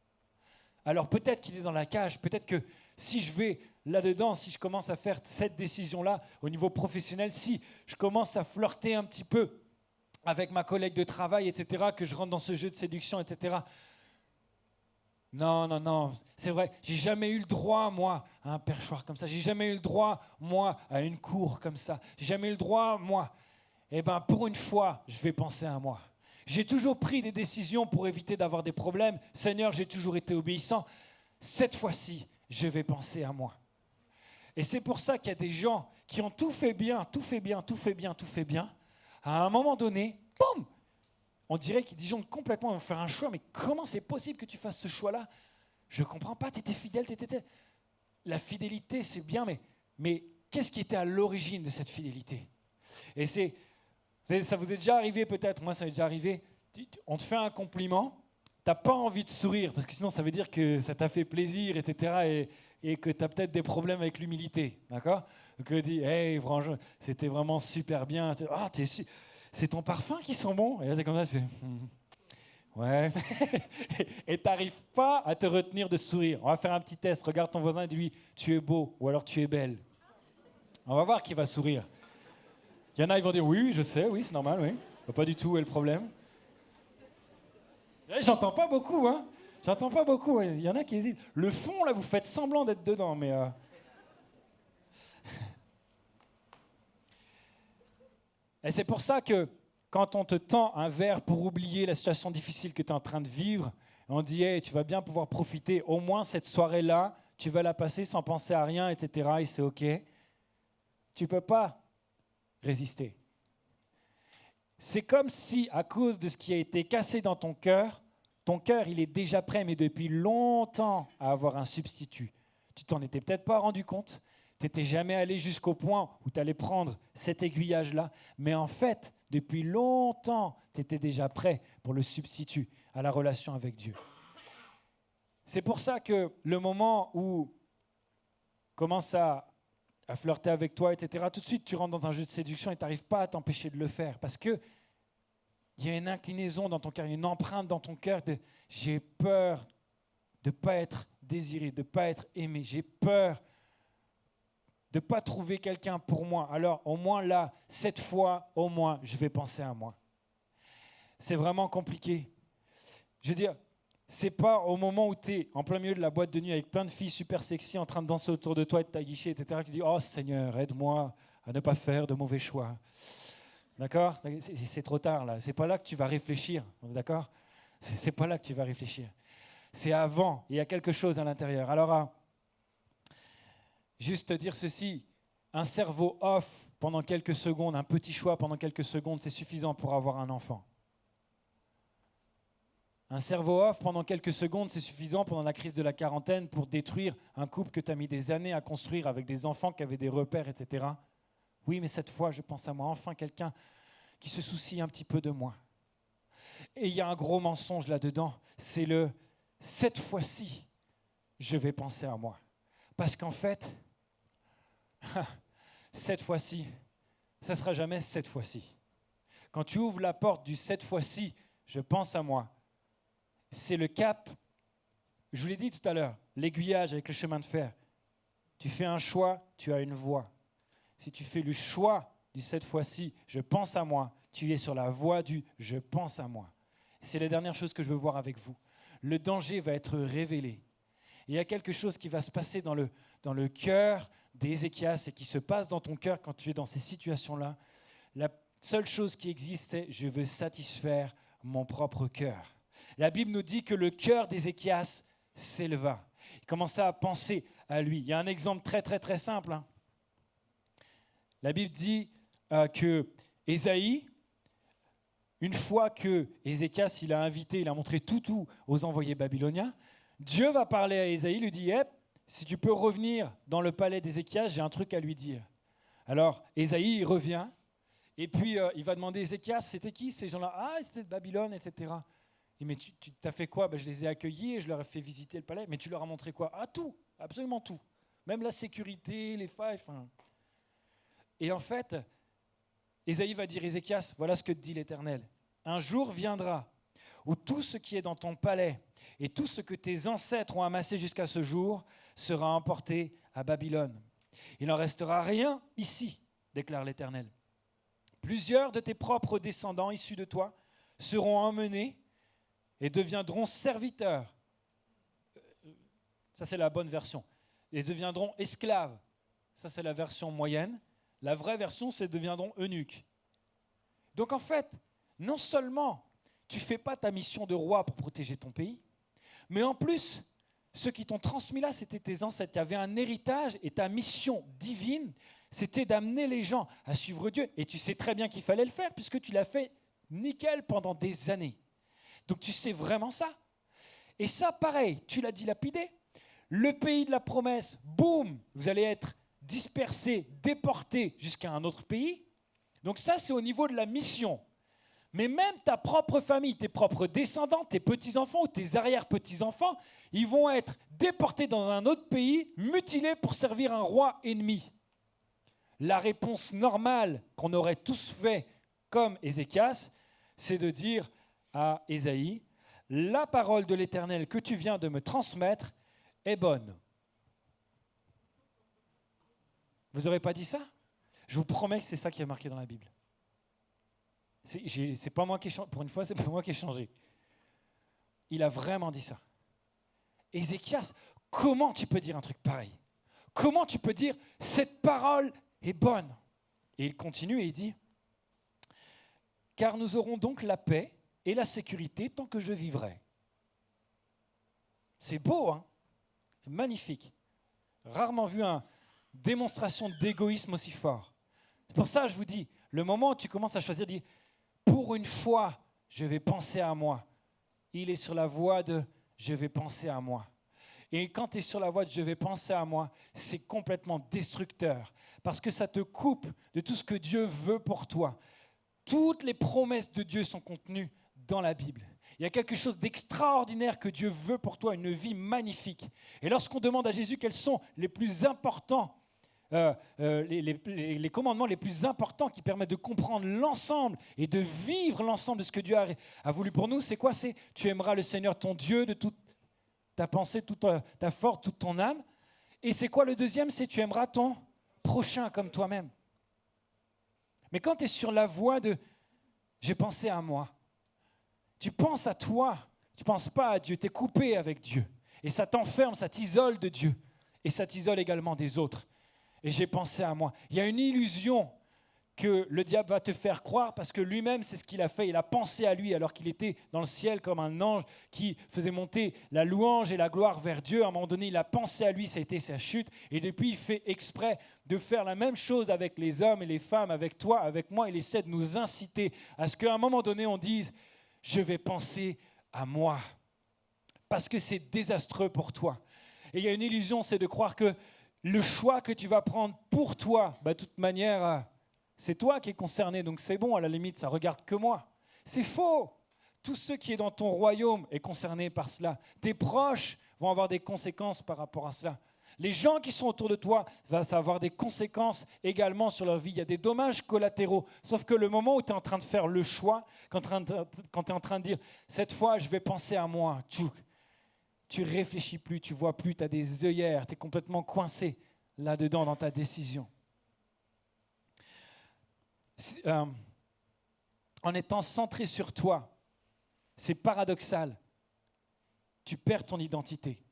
Alors peut-être qu'il est dans la cage, peut-être que si je vais là-dedans, si je commence à faire cette décision-là au niveau professionnel, si je commence à flirter un petit peu avec ma collègue de travail, etc., que je rentre dans ce jeu de séduction, etc., non, c'est vrai, j'ai jamais eu le droit, moi, à un perchoir comme ça. J'ai jamais eu le droit, moi, à une cour comme ça. J'ai jamais eu le droit, moi. Eh bien, pour une fois, je vais penser à moi. J'ai toujours pris des décisions pour éviter d'avoir des problèmes. Seigneur, j'ai toujours été obéissant. Cette fois-ci, je vais penser à moi. Et c'est pour ça qu'il y a des gens qui ont tout fait bien. À un moment donné, boum! On dirait qu'ils disjonctent complètement, ils vont faire un choix, mais comment c'est possible que tu fasses ce choix-là? Je ne comprends pas, tu étais fidèle, La fidélité, c'est bien, mais qu'est-ce qui était à l'origine de cette fidélité? Et ça vous est déjà arrivé peut-être, moi ça m'est déjà arrivé, on te fait un compliment, tu n'as pas envie de sourire, parce que sinon ça veut dire que ça t'a fait plaisir, etc., et que tu as peut-être des problèmes avec l'humilité, d'accord? Que tu dis, hey, franchement, c'était vraiment super bien, c'est ton parfum qui sent bon. Et là, c'est comme ça, tu fais, ouais. Et tu n'arrives pas à te retenir de sourire. On va faire un petit test. Regarde ton voisin et dis-lui, tu es beau ou alors tu es belle. On va voir qui va sourire. Il y en a, ils vont dire, oui, je sais, oui, c'est normal, oui. Pas du tout, où est le problème? J'entends pas beaucoup, hein. J'entends pas beaucoup. Il y en a qui hésitent. Le fond, là, vous faites semblant d'être dedans, mais... Et c'est pour ça que quand on te tend un verre pour oublier la situation difficile que tu es en train de vivre, on dit hey, tu vas bien pouvoir profiter, au moins cette soirée-là, tu vas la passer sans penser à rien, etc. Et c'est OK. Tu ne peux pas résister. C'est comme si, à cause de ce qui a été cassé dans ton cœur, il est déjà prêt, mais depuis longtemps, à avoir un substitut. Tu t'en étais peut-être pas rendu compte. Tu n'étais jamais allé jusqu'au point où tu allais prendre cet aiguillage-là. Mais en fait, depuis longtemps, tu étais déjà prêt pour le substitut à la relation avec Dieu. C'est pour ça que le moment où commence à flirter avec toi, etc., tout de suite, tu rentres dans un jeu de séduction et tu n'arrives pas à t'empêcher de le faire. Parce qu'il y a une inclinaison dans ton cœur, une empreinte dans ton cœur de « j'ai peur de ne pas être désiré, de ne pas être aimé, j'ai peur de ne pas trouver quelqu'un pour moi. Alors, au moins là, cette fois, au moins, je vais penser à moi. » C'est vraiment compliqué. Je veux dire, c'est pas au moment où tu es en plein milieu de la boîte de nuit avec plein de filles super sexy en train de danser autour de toi et de t'aguicher, etc., que tu dis « Oh Seigneur, aide-moi à ne pas faire de mauvais choix. » D'accord ? C'est trop tard là. C'est pas là que tu vas réfléchir. D'accord ? C'est pas là que tu vas réfléchir. C'est avant. Il y a quelque chose à l'intérieur. Alors, juste te dire ceci, un cerveau off pendant quelques secondes, un petit choix pendant quelques secondes, c'est suffisant pour avoir un enfant. Un cerveau off pendant quelques secondes, c'est suffisant pendant la crise de la quarantaine pour détruire un couple que tu as mis des années à construire avec des enfants qui avaient des repères, etc. Oui, mais cette fois, je pense à moi, enfin quelqu'un qui se soucie un petit peu de moi. Et il y a un gros mensonge là-dedans, c'est le « cette fois-ci, je vais penser à moi ». Parce qu'en fait, cette fois-ci, ça ne sera jamais cette fois-ci. Quand tu ouvres la porte du « cette fois-ci, je pense à moi », c'est le cap, je vous l'ai dit tout à l'heure, l'aiguillage avec le chemin de fer. Tu fais un choix, tu as une voie. Si tu fais le choix du cette fois-ci, je pense à moi, tu es sur la voie du je pense à moi. C'est la dernière chose que je veux voir avec vous. Le danger va être révélé. Il y a quelque chose qui va se passer dans le cœur d'Ézéchias et qui se passe dans ton cœur quand tu es dans ces situations-là. La seule chose qui existe, c'est je veux satisfaire mon propre cœur. La Bible nous dit que le cœur d'Ézéchias s'éleva. Il commençait à penser à lui. Il y a un exemple très très très simple. La Bible dit que Ésaïe, une fois que Ézéchias il a montré tout aux envoyés babyloniens, Dieu va parler à Ésaïe, lui dit si tu peux revenir dans le palais d'Ézéchias, j'ai un truc à lui dire. Alors Ésaïe il revient et puis il va demander Ézéchias, c'était qui ces gens-là? Ah, c'était de Babylone, etc. Il dit mais tu t'as fait quoi? Je les ai accueillis et je leur ai fait visiter le palais. Mais tu leur as montré quoi? Ah, tout, absolument tout. Même la sécurité, les failles. Et en fait, Ésaïe va dire Ézéchias, voilà ce que dit l'Éternel. Un jour viendra où tout ce qui est dans ton palais et tout ce que tes ancêtres ont amassé jusqu'à ce jour sera emporté à Babylone. Il n'en restera rien ici, déclare l'Éternel. Plusieurs de tes propres descendants issus de toi seront emmenés et deviendront serviteurs. Ça, c'est la bonne version. Et deviendront esclaves. Ça, c'est la version moyenne. La vraie version, c'est deviendront eunuques. Donc, en fait, non seulement tu ne fais pas ta mission de roi pour protéger ton pays, mais en plus, ceux qui t'ont transmis là, c'était tes ancêtres. Tu avais un héritage et ta mission divine, c'était d'amener les gens à suivre Dieu. Et tu sais très bien qu'il fallait le faire puisque tu l'as fait nickel pendant des années. Donc tu sais vraiment ça. Et ça, pareil, tu l'as dilapidé. Le pays de la promesse, boum, vous allez être dispersés, déportés jusqu'à un autre pays. Donc ça, c'est au niveau de la mission. Mais même ta propre famille, tes propres descendants, tes petits-enfants ou tes arrière-petits-enfants, ils vont être déportés dans un autre pays, mutilés pour servir un roi ennemi. La réponse normale qu'on aurait tous fait comme Ézéchias, c'est de dire à Ésaïe, la parole de l'Éternel que tu viens de me transmettre est bonne. Vous n'aurez pas dit ça? Je vous promets que c'est ça qui est marqué dans la Bible. C'est pas moi qui ai changé. Pour une fois, c'est pas moi qui ai changé. Il a vraiment dit ça. Ézéchias, comment tu peux dire un truc pareil? Comment tu peux dire cette parole est bonne? Et il continue et il dit, car nous aurons donc la paix et la sécurité tant que je vivrai. C'est beau, hein? C'est magnifique. Rarement vu une démonstration d'égoïsme aussi fort. C'est pour ça que je vous dis, le moment où tu commences à choisir, dis, pour une fois, je vais penser à moi. Il est sur la voie de je vais penser à moi. Et quand tu es sur la voie de je vais penser à moi, c'est complètement destructeur parce que ça te coupe de tout ce que Dieu veut pour toi. Toutes les promesses de Dieu sont contenues dans la Bible. Il y a quelque chose d'extraordinaire que Dieu veut pour toi, une vie magnifique. Et lorsqu'on demande à Jésus quels sont les plus importants, les commandements les plus importants qui permettent de comprendre l'ensemble et de vivre l'ensemble de ce que Dieu a voulu pour nous, c'est quoi? C'est tu aimeras le Seigneur ton Dieu de toute ta pensée, toute ta force, toute ton âme. Et c'est quoi le deuxième? C'est tu aimeras ton prochain comme toi-même. Mais quand tu es sur la voie de j'ai pensé à moi, tu penses à toi, Tu ne penses pas à Dieu, tu es coupé avec Dieu. Et ça t'enferme, ça t'isole de Dieu. Et ça t'isole également des autres. Et j'ai pensé à moi. Il y a une illusion que le diable va te faire croire parce que lui-même, c'est ce qu'il a fait. Il a pensé à lui alors qu'il était dans le ciel comme un ange qui faisait monter la louange et la gloire vers Dieu. À un moment donné, il a pensé à lui, ça a été sa chute. Et depuis, il fait exprès de faire la même chose avec les hommes et les femmes, avec toi, avec moi. Il essaie de nous inciter à ce qu'à un moment donné, on dise « je vais penser à moi ». Parce que c'est désastreux pour toi. Et il y a une illusion, c'est de croire que le choix que tu vas prendre pour toi, de toute manière, c'est toi qui es concerné, donc c'est bon, à la limite, ça ne regarde que moi. C'est faux. Tout ce qui est dans ton royaume est concerné par cela. Tes proches vont avoir des conséquences par rapport à cela. Les gens qui sont autour de toi, ça va avoir des conséquences également sur leur vie. Il y a des dommages collatéraux. Sauf que le moment où tu es en train de faire le choix, quand tu es en train de dire « cette fois, je vais penser à moi », tu réfléchis plus, tu vois plus, tu as des œillères, tu es complètement coincé là-dedans dans ta décision. En étant centré sur toi, c'est paradoxal, tu perds ton identité.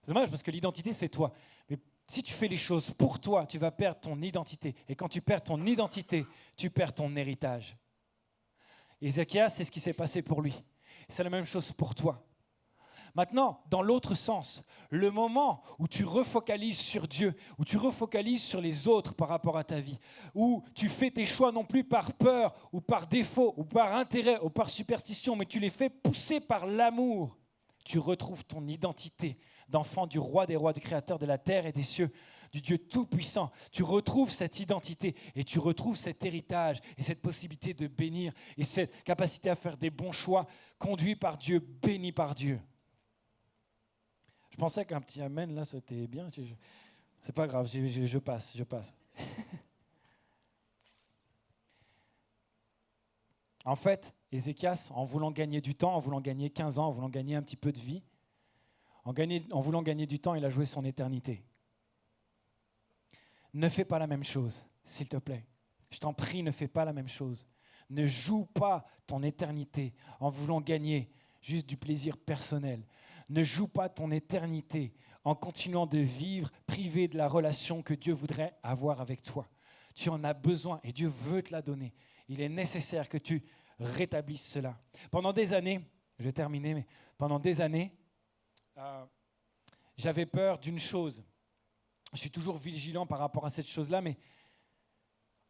C'est dommage parce que l'identité, c'est toi. Mais si tu fais les choses pour toi, tu vas perdre ton identité. Et quand tu perds ton identité, tu perds ton héritage. Ézéchias, c'est ce qui s'est passé pour lui. C'est la même chose pour toi. Maintenant, dans l'autre sens, le moment où tu refocalises sur Dieu, où tu refocalises sur les autres par rapport à ta vie, où tu fais tes choix non plus par peur ou par défaut ou par intérêt ou par superstition, mais tu les fais pousser par l'amour, tu retrouves ton identité d'enfant du roi des rois, du créateur de la terre et des cieux, du Dieu tout-puissant. Tu retrouves cette identité et tu retrouves cet héritage et cette possibilité de bénir et cette capacité à faire des bons choix conduits par Dieu, bénis par Dieu. Je pensais qu'un petit amen, là, c'était bien. C'est pas grave, je passe. En fait, Ézéchias, en voulant gagner du temps, en voulant gagner 15 ans, en voulant gagner un petit peu de vie, en voulant gagner du temps, il a joué son éternité. Ne fais pas la même chose, s'il te plaît. Je t'en prie, ne fais pas la même chose. Ne joue pas ton éternité en voulant gagner juste du plaisir personnel. Ne joue pas ton éternité en continuant de vivre privé de la relation que Dieu voudrait avoir avec toi. Tu en as besoin et Dieu veut te la donner. Il est nécessaire que tu rétablisses cela. Pendant des années, je vais terminer, mais pendant des années, j'avais peur d'une chose. Je suis toujours vigilant par rapport à cette chose-là, mais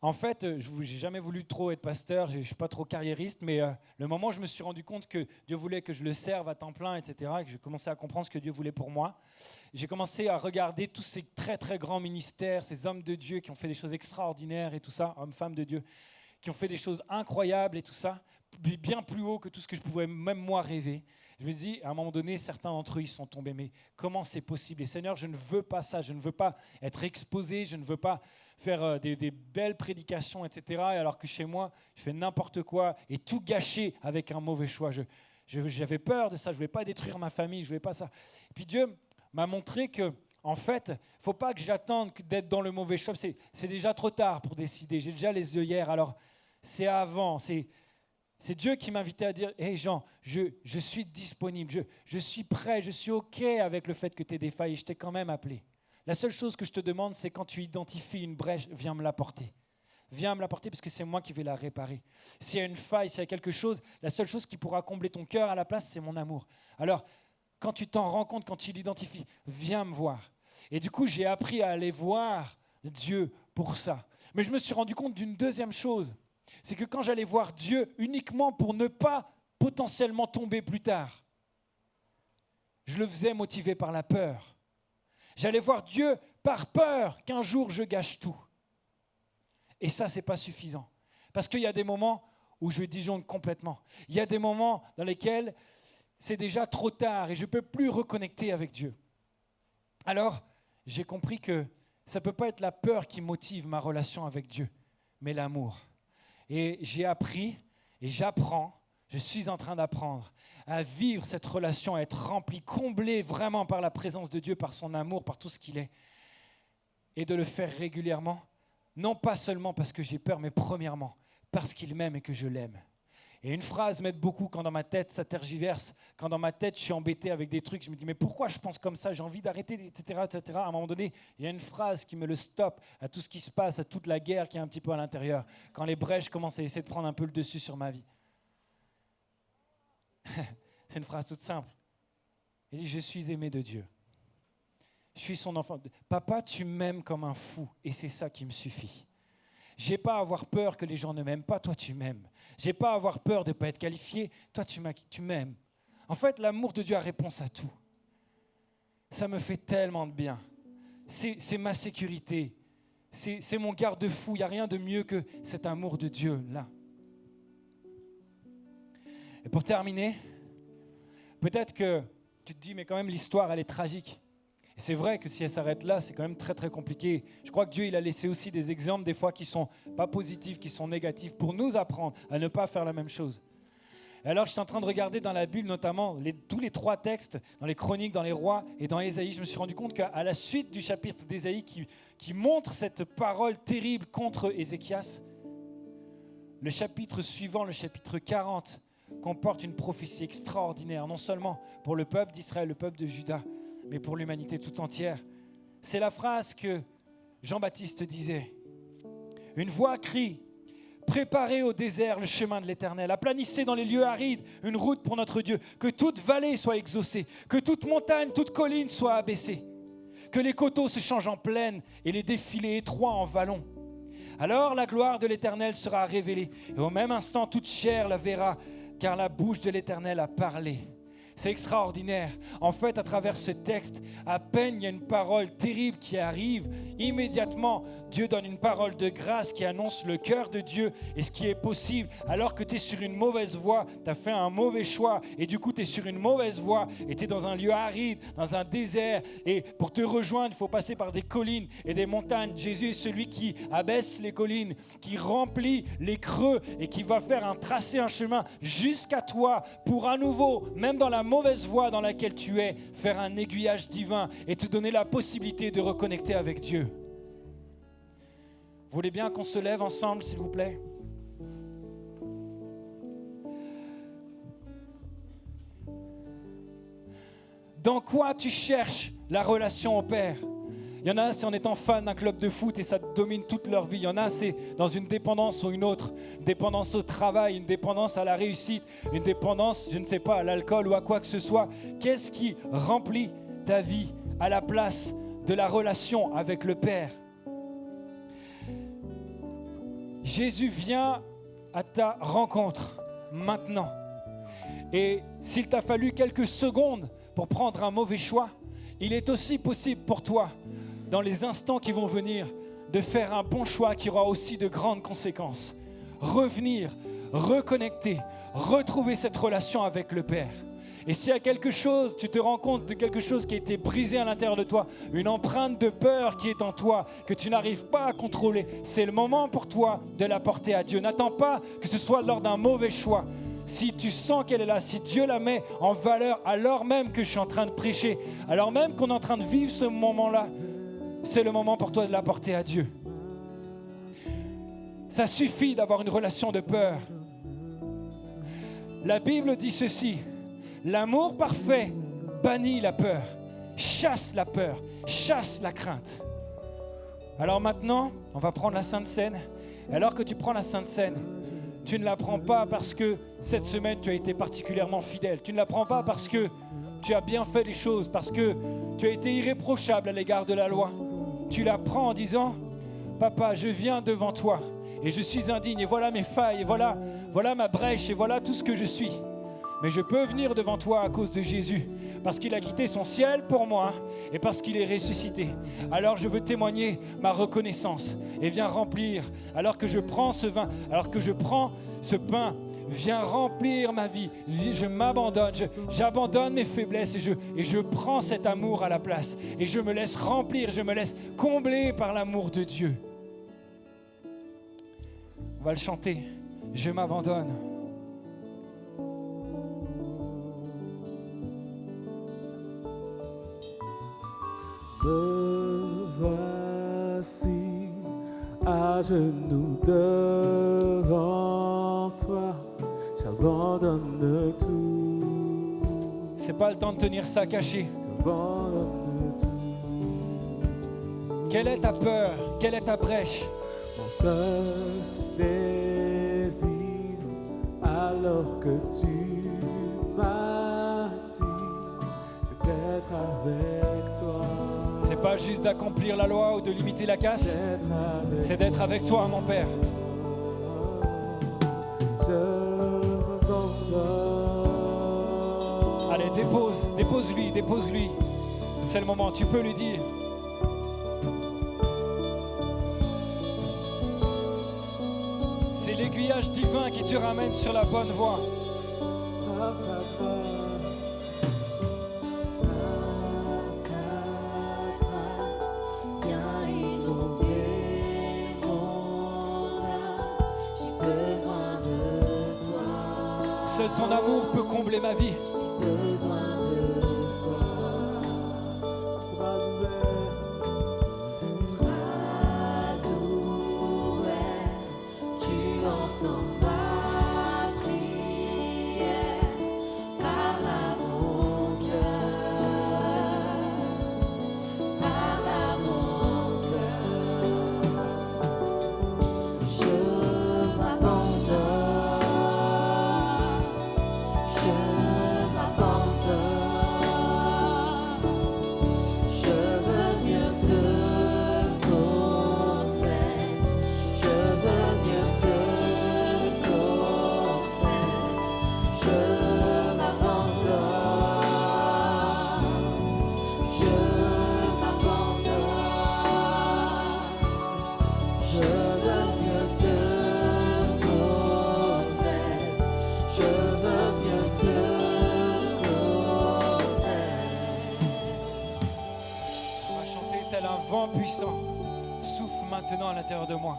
en fait, je n'ai jamais voulu trop être pasteur, je ne suis pas trop carriériste, mais le moment où je me suis rendu compte que Dieu voulait que je le serve à temps plein, etc., et que j'ai commencé à comprendre ce que Dieu voulait pour moi, j'ai commencé à regarder tous ces très très grands ministères, ces hommes de Dieu qui ont fait des choses extraordinaires et tout ça, hommes, femmes de Dieu, qui ont fait des choses incroyables et tout ça, bien plus haut que tout ce que je pouvais même moi rêver. Je me dis, à un moment donné, certains d'entre eux, ils sont tombés, mais comment c'est possible? Et Seigneur, je ne veux pas ça, je ne veux pas être exposé, je ne veux pas faire des belles prédications, etc. Alors que chez moi, je fais n'importe quoi et tout gâcher avec un mauvais choix. J'avais peur de ça, je ne voulais pas détruire ma famille, je ne voulais pas ça. Et puis Dieu m'a montré que, en fait, il ne faut pas que j'attende d'être dans le mauvais choix. C'est déjà trop tard pour décider, j'ai déjà les œillères. Alors, c'est avant, c'est Dieu qui m'invitait à dire « Hey Jean, je suis disponible, je suis prêt, je suis OK avec le fait que tu es défailli, je t'ai quand même appelé. » La seule chose que je te demande, c'est quand tu identifies une brèche, viens me l'apporter. Viens me l'apporter parce que c'est moi qui vais la réparer. S'il y a une faille, s'il y a quelque chose, la seule chose qui pourra combler ton cœur à la place, c'est mon amour. Alors, quand tu t'en rends compte, quand tu l'identifies, viens me voir. Et du coup, j'ai appris à aller voir Dieu pour ça. Mais je me suis rendu compte d'une deuxième chose. C'est que quand j'allais voir Dieu uniquement pour ne pas potentiellement tomber plus tard, je le faisais motivé par la peur. J'allais voir Dieu par peur qu'un jour je gâche tout. Et ça, ce n'est pas suffisant. Parce qu'il y a des moments où je disjoncte complètement. Il y a des moments dans lesquels c'est déjà trop tard et je ne peux plus reconnecter avec Dieu. Alors, j'ai compris que ça ne peut pas être la peur qui motive ma relation avec Dieu, mais l'amour. Et j'ai appris et j'apprends, je suis en train d'apprendre à vivre cette relation, à être rempli, comblé vraiment par la présence de Dieu, par son amour, par tout ce qu'il est. Et de le faire régulièrement, non pas seulement parce que j'ai peur, mais premièrement parce qu'il m'aime et que je l'aime. Et une phrase m'aide beaucoup quand dans ma tête ça tergiverse, quand dans ma tête je suis embêté avec des trucs, je me dis mais pourquoi je pense comme ça, j'ai envie d'arrêter, etc., etc. À un moment donné, il y a une phrase qui me le stoppe à tout ce qui se passe, à toute la guerre qui est un petit peu à l'intérieur, quand les brèches commencent à essayer de prendre un peu le dessus sur ma vie. C'est une phrase toute simple. Il dit, je suis aimé de Dieu. Je suis son enfant. Papa, tu m'aimes comme un fou et c'est ça qui me suffit. J'ai pas à avoir peur que les gens ne m'aiment pas, toi tu m'aimes. J'ai pas à avoir peur de ne pas être qualifié, toi tu m'aimes. En fait, l'amour de Dieu a réponse à tout. Ça me fait tellement de bien. C'est ma sécurité. C'est mon garde-fou. Il n'y a rien de mieux que cet amour de Dieu là. Et pour terminer, peut-être que tu te dis, mais quand même l'histoire elle est tragique. Et c'est vrai que si elle s'arrête là, c'est quand même très très compliqué. Je crois que Dieu il a laissé aussi des exemples des fois qui sont pas positifs, qui sont négatifs pour nous apprendre à ne pas faire la même chose. Et alors je suis en train de regarder dans la Bible notamment tous les 3 textes, dans les Chroniques, dans les Rois et dans Ésaïe, je me suis rendu compte qu'à la suite du chapitre d'Ésaïe qui montre cette parole terrible contre Ézéchias, le chapitre suivant, le chapitre 40, comporte une prophétie extraordinaire, non seulement pour le peuple d'Israël, le peuple de Juda, mais pour l'humanité tout entière. C'est la phrase que Jean-Baptiste disait. Une voix crie, préparez au désert le chemin de l'Éternel, aplanissez dans les lieux arides une route pour notre Dieu, que toute vallée soit exaucée, que toute montagne, toute colline soit abaissée, que les coteaux se changent en plaine et les défilés étroits en vallons. Alors la gloire de l'Éternel sera révélée, et au même instant toute chair la verra, car la bouche de l'Éternel a parlé. C'est extraordinaire. En fait, à travers ce texte, à peine il y a une parole terrible qui arrive, immédiatement, Dieu donne une parole de grâce qui annonce le cœur de Dieu et ce qui est possible. Alors que tu es sur une mauvaise voie, tu as fait un mauvais choix et du coup tu es sur une mauvaise voie et tu es dans un lieu aride, dans un désert. Et pour te rejoindre, il faut passer par des collines et des montagnes. Jésus est celui qui abaisse les collines, qui remplit les creux et qui va faire tracer un chemin jusqu'à toi pour à nouveau, même dans la mauvaise voie dans laquelle tu es, faire un aiguillage divin et te donner la possibilité de reconnecter avec Dieu. Vous voulez bien qu'on se lève ensemble, s'il vous plaît? Dans quoi tu cherches la relation au Père? Il y en a, c'est en étant fan d'un club de foot et ça domine toute leur vie. Il y en a, c'est dans une dépendance ou une autre. Une dépendance au travail, une dépendance à la réussite, une dépendance, je ne sais pas, à l'alcool ou à quoi que ce soit. Qu'est-ce qui remplit ta vie à la place de la relation avec le Père? Jésus vient à ta rencontre maintenant. Et s'il t'a fallu quelques secondes pour prendre un mauvais choix, il est aussi possible pour toi, dans les instants qui vont venir, de faire un bon choix qui aura aussi de grandes conséquences. Revenir, reconnecter, retrouver cette relation avec le Père. Et s'il y a quelque chose, tu te rends compte de quelque chose qui a été brisé à l'intérieur de toi, une empreinte de peur qui est en toi, que tu n'arrives pas à contrôler, c'est le moment pour toi de la porter à Dieu. N'attends pas que ce soit lors d'un mauvais choix. Si tu sens qu'elle est là, si Dieu la met en valeur, alors même que je suis en train de prêcher, alors même qu'on est en train de vivre ce moment-là, c'est le moment pour toi de la porter à Dieu. Ça suffit d'avoir une relation de peur. La Bible dit ceci: l'amour parfait bannit la peur, chasse la peur, chasse la crainte. Alors maintenant, on va prendre la Sainte Seine. Et alors que tu prends la Sainte Seine, tu ne la prends pas parce que cette semaine tu as été particulièrement fidèle. Tu ne la prends pas parce que tu as bien fait les choses, parce que tu as été irréprochable à l'égard de la loi. Tu la prends en disant: Papa, je viens devant toi et je suis indigne, et voilà mes failles, et voilà ma brèche, et voilà tout ce que je suis. Mais je peux venir devant toi à cause de Jésus, parce qu'il a quitté son ciel pour moi et parce qu'il est ressuscité. Alors je veux témoigner ma reconnaissance et viens remplir, alors que je prends ce vin, alors que je prends ce pain, viens remplir ma vie. Je m'abandonne, j'abandonne mes faiblesses et je prends cet amour à la place et je me laisse remplir, je me laisse combler par l'amour de Dieu. On va le chanter. Je m'abandonne. Me voici à genoux devant toi. J'abandonne tout. C'est pas le temps de tenir ça caché. J'abandonne tout. Quelle est ta peur? Quelle est ta brèche? Mon seul désir, alors que tu m'as dit, c'est d'être avec toi. C'est pas juste d'accomplir la loi ou de limiter la casse. C'est d'être avec toi, mon Père. Je m'abandonne. Allez, dépose-lui. C'est le moment, tu peux lui dire. C'est l'aiguillage divin qui te ramène sur la bonne voie. Par ta grâce, Viens inonder mon âme, j'ai besoin de toi. Seul ton amour peut combler ma vie. J'ai besoin de toi. bras ouverts, Bras ouverts, tu entends ma prière. Parle à mon cœur, parle à mon cœur. Je m'abandonne, je m'abandonne. Je veux mieux te connaître, je veux mieux te connaître. Je m'abandonne, je m'abandonne. Je veux mieux te connaître, je veux mieux te connaître. On va chanter tel un vent puissant. Souffle maintenant à l'intérieur de moi.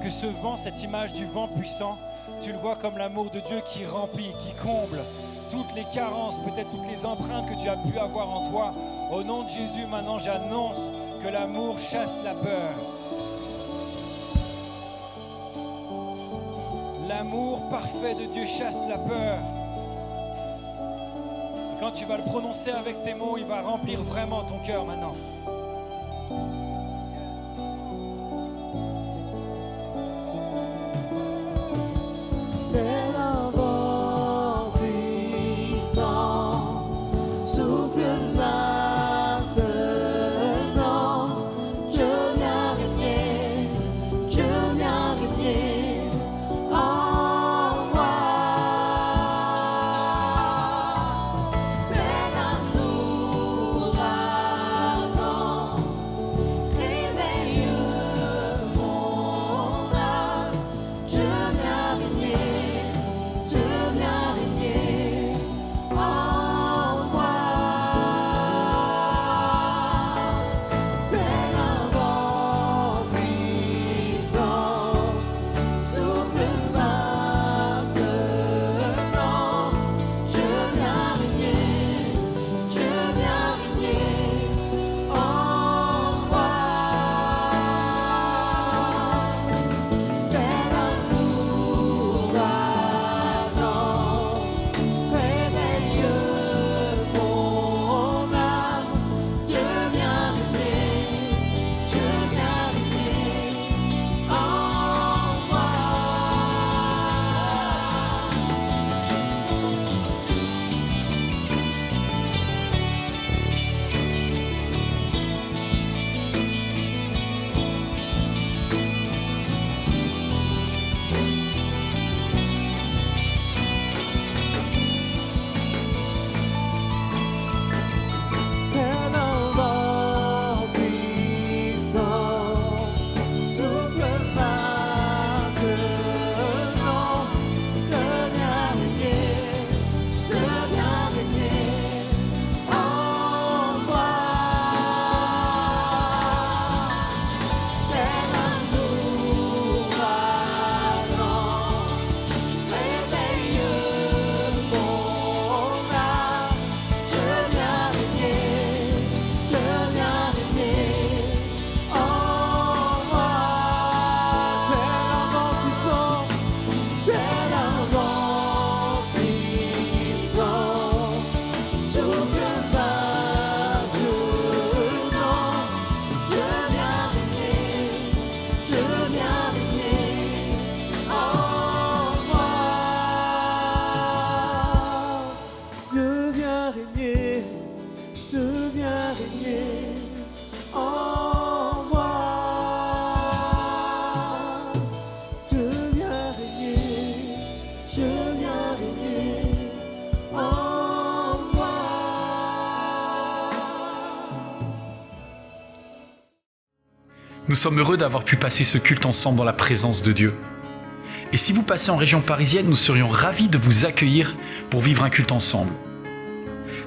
Que ce vent, cette image du vent puissant, tu le vois comme l'amour de Dieu qui remplit, qui comble toutes les carences, peut-être toutes les empreintes que tu as pu avoir en toi. Au nom de Jésus, maintenant, j'annonce que l'amour chasse la peur. L'amour parfait de Dieu chasse la peur. Et quand tu vas le prononcer avec tes mots, il va remplir vraiment ton cœur maintenant. Tel un vent puissant, souffle maintenant. Je viens régner en moi. Tel un ouragan, réveille mon âme. Je viens régner en moi. souffle maintenant. Dieu viens régner en moi. Dieu viens régner en moi. Dieu viens régner en moi. Nous sommes heureux d'avoir pu passer ce culte ensemble dans la présence de Dieu. Et si vous passez en région parisienne, nous serions ravis de vous accueillir pour vivre un culte ensemble.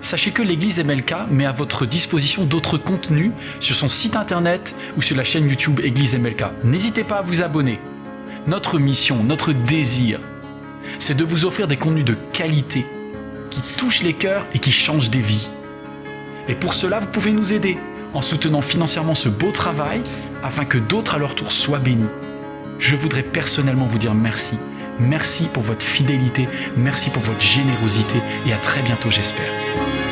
Sachez que l'église MLK met à votre disposition d'autres contenus sur son site internet ou sur la chaîne YouTube Église MLK. N'hésitez pas à vous abonner. Notre mission, notre désir, c'est de vous offrir des contenus de qualité qui touchent les cœurs et qui changent des vies. Et pour cela, vous pouvez nous aider en soutenant financièrement ce beau travail afin que d'autres à leur tour soient bénis. Je voudrais personnellement vous dire merci. Merci pour votre fidélité, merci pour votre générosité et à très bientôt j'espère.